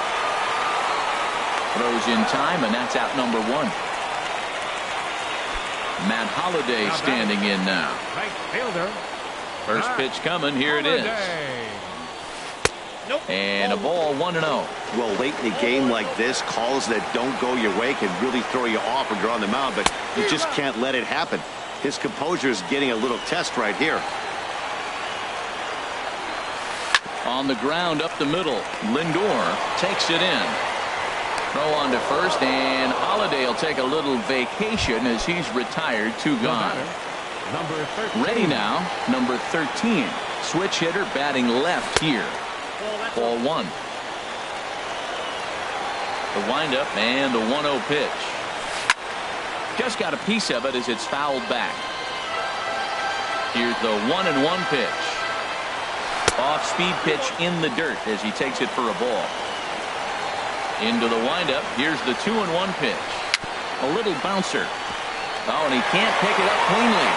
Throws in time, and that's out number 1. Matt Holliday standing in now. First pitch coming. Here it is. And a ball 1-0. Well, late in a game like this, calls that don't go your way can really throw you off when you're on the mound, but you just can't let it happen. His composure is getting a little test right here. On the ground up the middle, Lindor takes it in. Throw on to first, and Holliday will take a little vacation as he's retired. 2 gone. Ready now, number 13. Switch hitter batting left here. Ball 1. The windup and the 1-0 pitch. Just got a piece of it as it's fouled back. Here's the 1-1 pitch. Off-speed pitch in the dirt as he takes it for a ball. Into the windup. Here's the 2-1 pitch. A little bouncer. Oh, and he can't pick it up cleanly.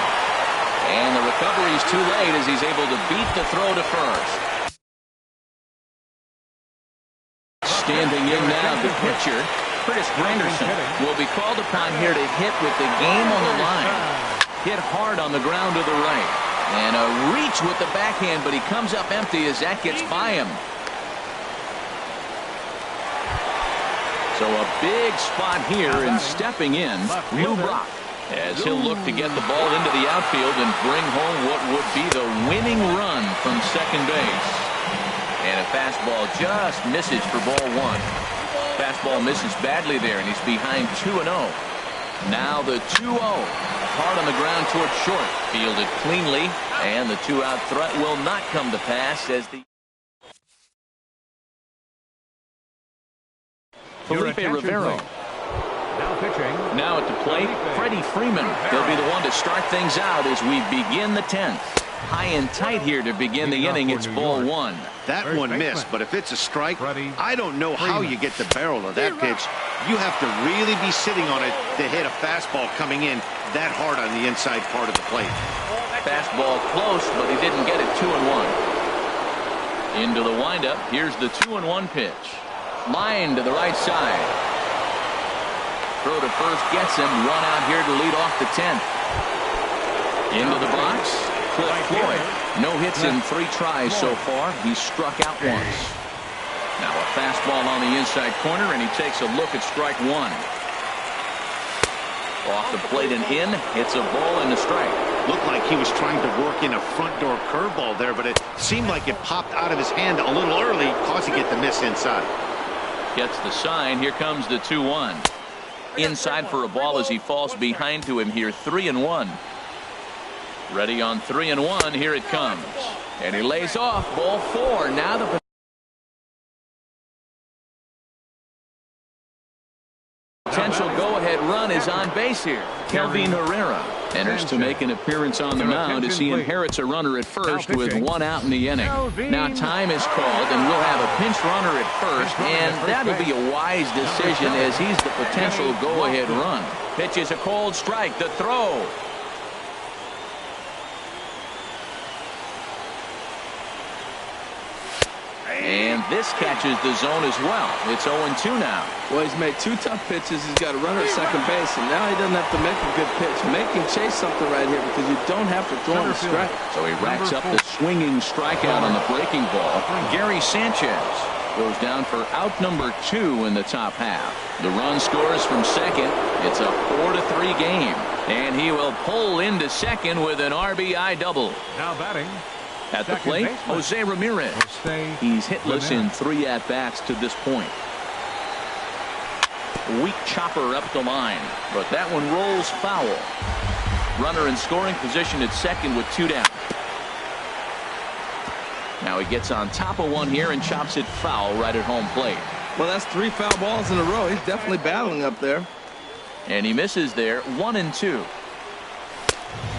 And the recovery's too late as he's able to beat the throw to first. Standing in now, the pitcher, Curtis Granderson, will be called upon here to hit with the game on the line. Hit hard on the ground to the right. And a reach with the backhand, but he comes up empty as that gets by him. So a big spot here, and stepping in, Lou Brock, as he'll look to get the ball into the outfield and bring home what would be the winning run from second base. And a fastball just misses for ball 1. Fastball misses badly there, and he's behind 2-0. Now the 2-0. Hard on the ground toward short. Fielded cleanly, and the 2-out threat will not come to pass as the Felipe Rivero. Now at the plate, Freddie Freeman. He'll be the one to start things out as we begin the 10th. High and tight here to begin the inning. It's ball 1. That one missed, but if it's a strike, I don't know how you get the barrel of that pitch. You have to really be sitting on it to hit a fastball coming in that hard on the inside part of the plate. Fastball close, but he didn't get it. 2-1. Into the windup. Here's the 2-1 pitch. Line to the right side. Throw to first gets him. Run out here to lead off the 10th. Into the box, Cliff Floyd. No hits in 3 tries so far. He's struck out once. Now a fastball on the inside corner, and he takes a look at strike 1. Off the plate and in. It's a ball and a strike. Looked like he was trying to work in a front door curveball there, but it seemed like it popped out of his hand a little early, causing it to miss inside. Gets the sign. Here comes the 2-1. Inside for a ball as he falls behind to him here. 3-1. Ready on 3-1. Here it comes. And he lays off. Ball 4. Now the potential go-ahead run is on base here. Kelvin Herrera enters to make an appearance on the mound as he inherits a runner at first with 1 out in the inning. Now time is called, and we'll have a pinch runner at first, and that'll be a wise decision as he's the potential go-ahead run. Pitch is a cold strike. The throw. And this catches the zone as well. It's 0-2 now. Well, he's made 2 tough pitches. He's got a runner at second base, and now he doesn't have to make a good pitch. Make him chase something right here because you don't have to throw him a strike. So he racks up the swinging strikeout on the breaking ball. Gary Sanchez goes down for out number 2 in the top half. The run scores from second. It's a 4-3 game. And he will pull into second with an RBI double. Now batting, At the plate, Jose Ramirez. He's hitless in 3 at-bats to this point. Weak chopper up the line, but that one rolls foul. Runner in scoring position at second with 2 down. Now he gets on top of one here and chops it foul right at home plate. Well, that's 3 foul balls in a row. He's definitely battling up there. And he misses there, 1-2.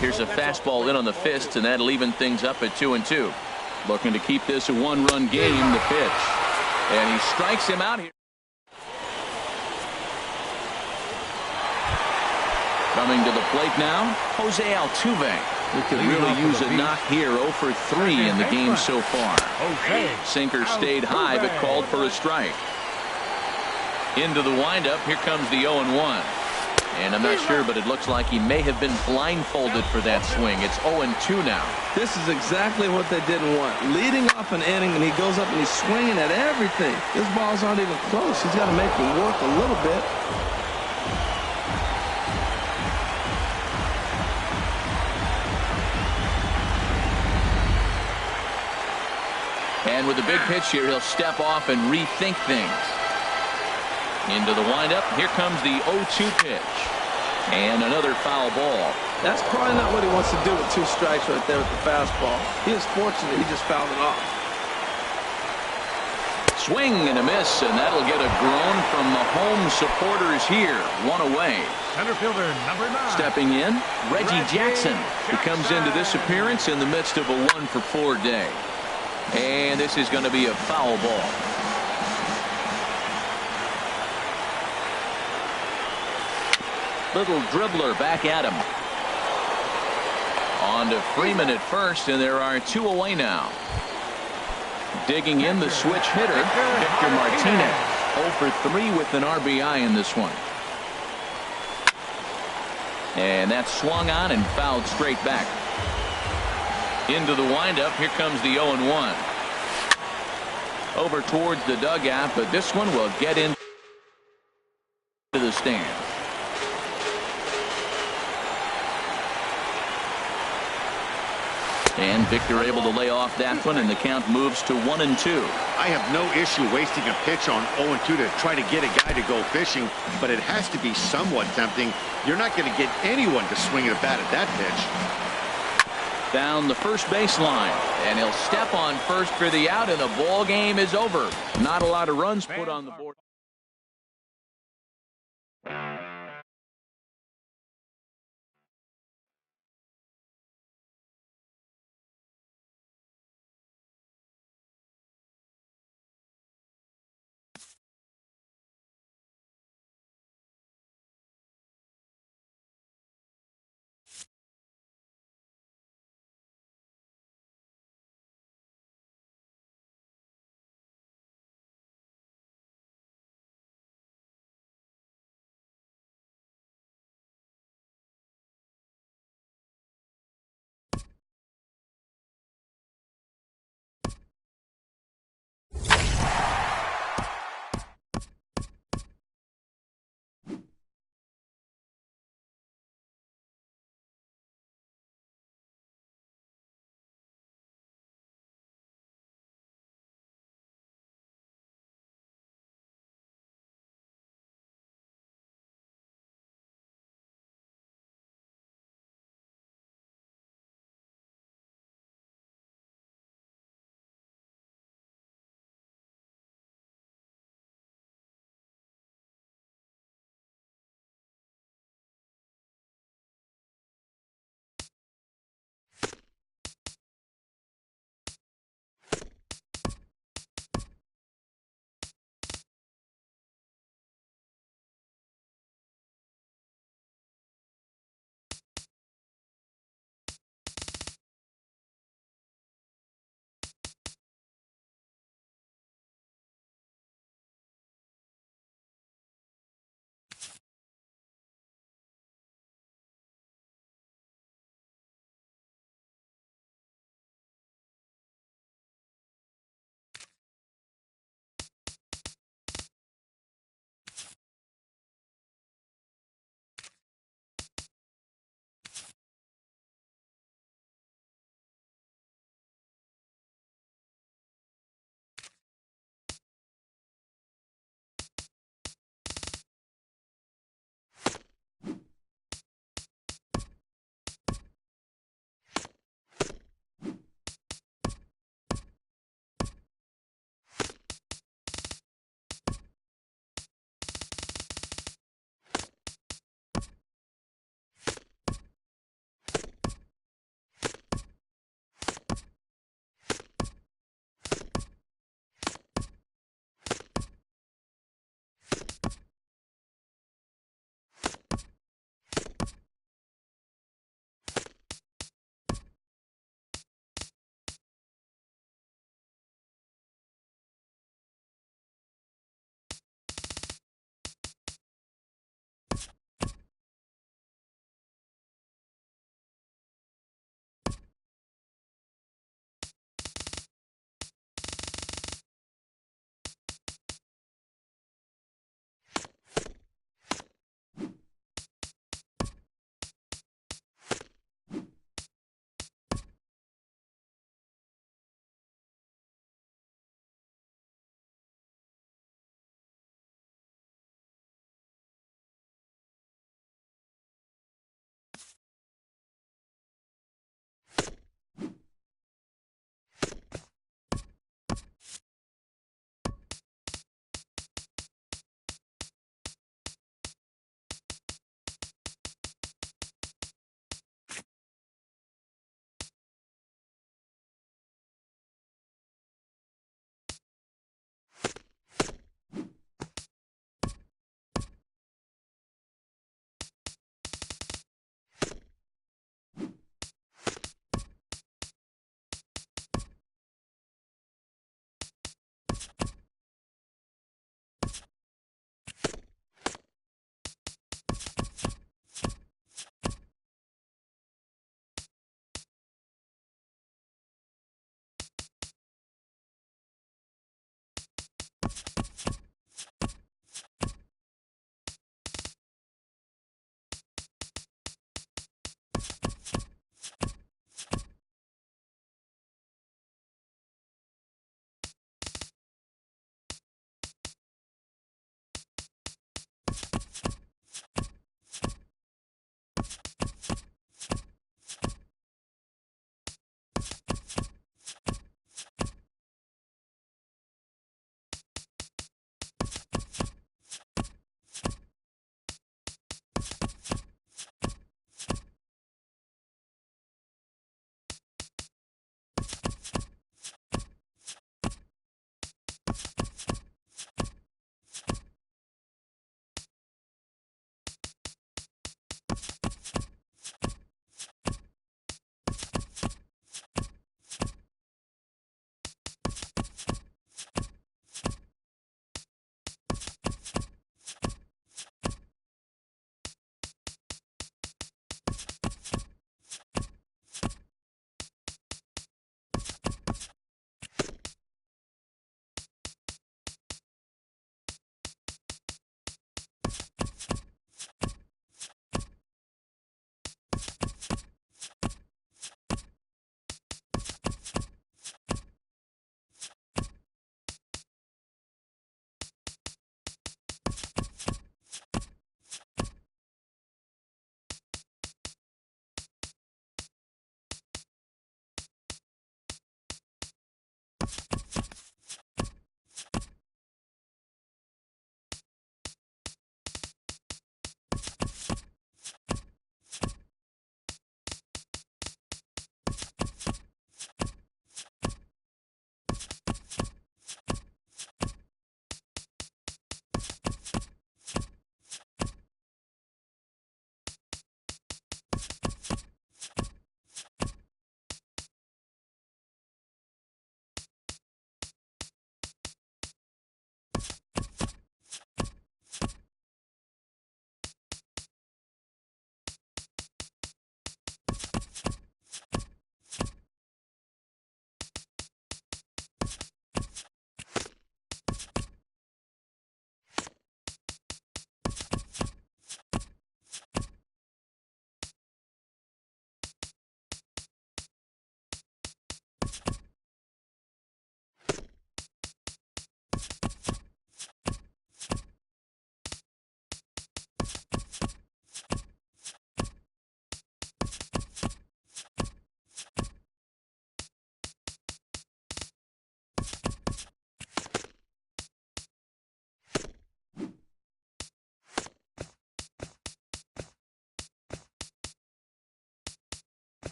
Here's a fastball in on the fist, and that'll even things up at 2-2. Looking to keep this a 1-run game, the pitch. And he strikes him out here. Coming to the plate now, Jose Altuve. He could really use a knock here. 0 for 3 in the game so far. Sinker stayed high, but called for a strike. Into the windup, here comes the 0-1. And I'm not sure, but it looks like he may have been blindfolded for that swing. It's 0-2 now. This is exactly what they didn't want. Leading off an inning, and he goes up and he's swinging at everything. His balls aren't even close. He's got to make them work a little bit. And with a big pitch here, he'll step off and rethink things. Into the windup, here comes the 0-2 pitch. And another foul ball. That's probably not what he wants to do with 2 strikes right there with the fastball. He is fortunate he just fouled it off. Swing and a miss, and that'll get a groan from the home supporters here. 1 away. Center fielder number 9. Stepping in, Reggie Jackson, who comes into this appearance in the midst of a 1-for-4 day. And this is going to be a foul ball. Little dribbler back at him. On to Freeman at first, and there are 2 away now. Digging in the switch hitter, Victor Martinez. 0 for 3 with an RBI in this one. And that's swung on and fouled straight back. Into the windup, here comes the 0-1. Over towards the dugout, but this one will get into the stand. And Victor able to lay off that one, and the count moves to 1-2. I have no issue wasting a pitch on 0-2 to try to get a guy to go fishing, but it has to be somewhat tempting. You're not going to get anyone to swing a bat at that pitch. Down the first baseline, and he'll step on first for the out, and the ball game is over. Not a lot of runs put on the board.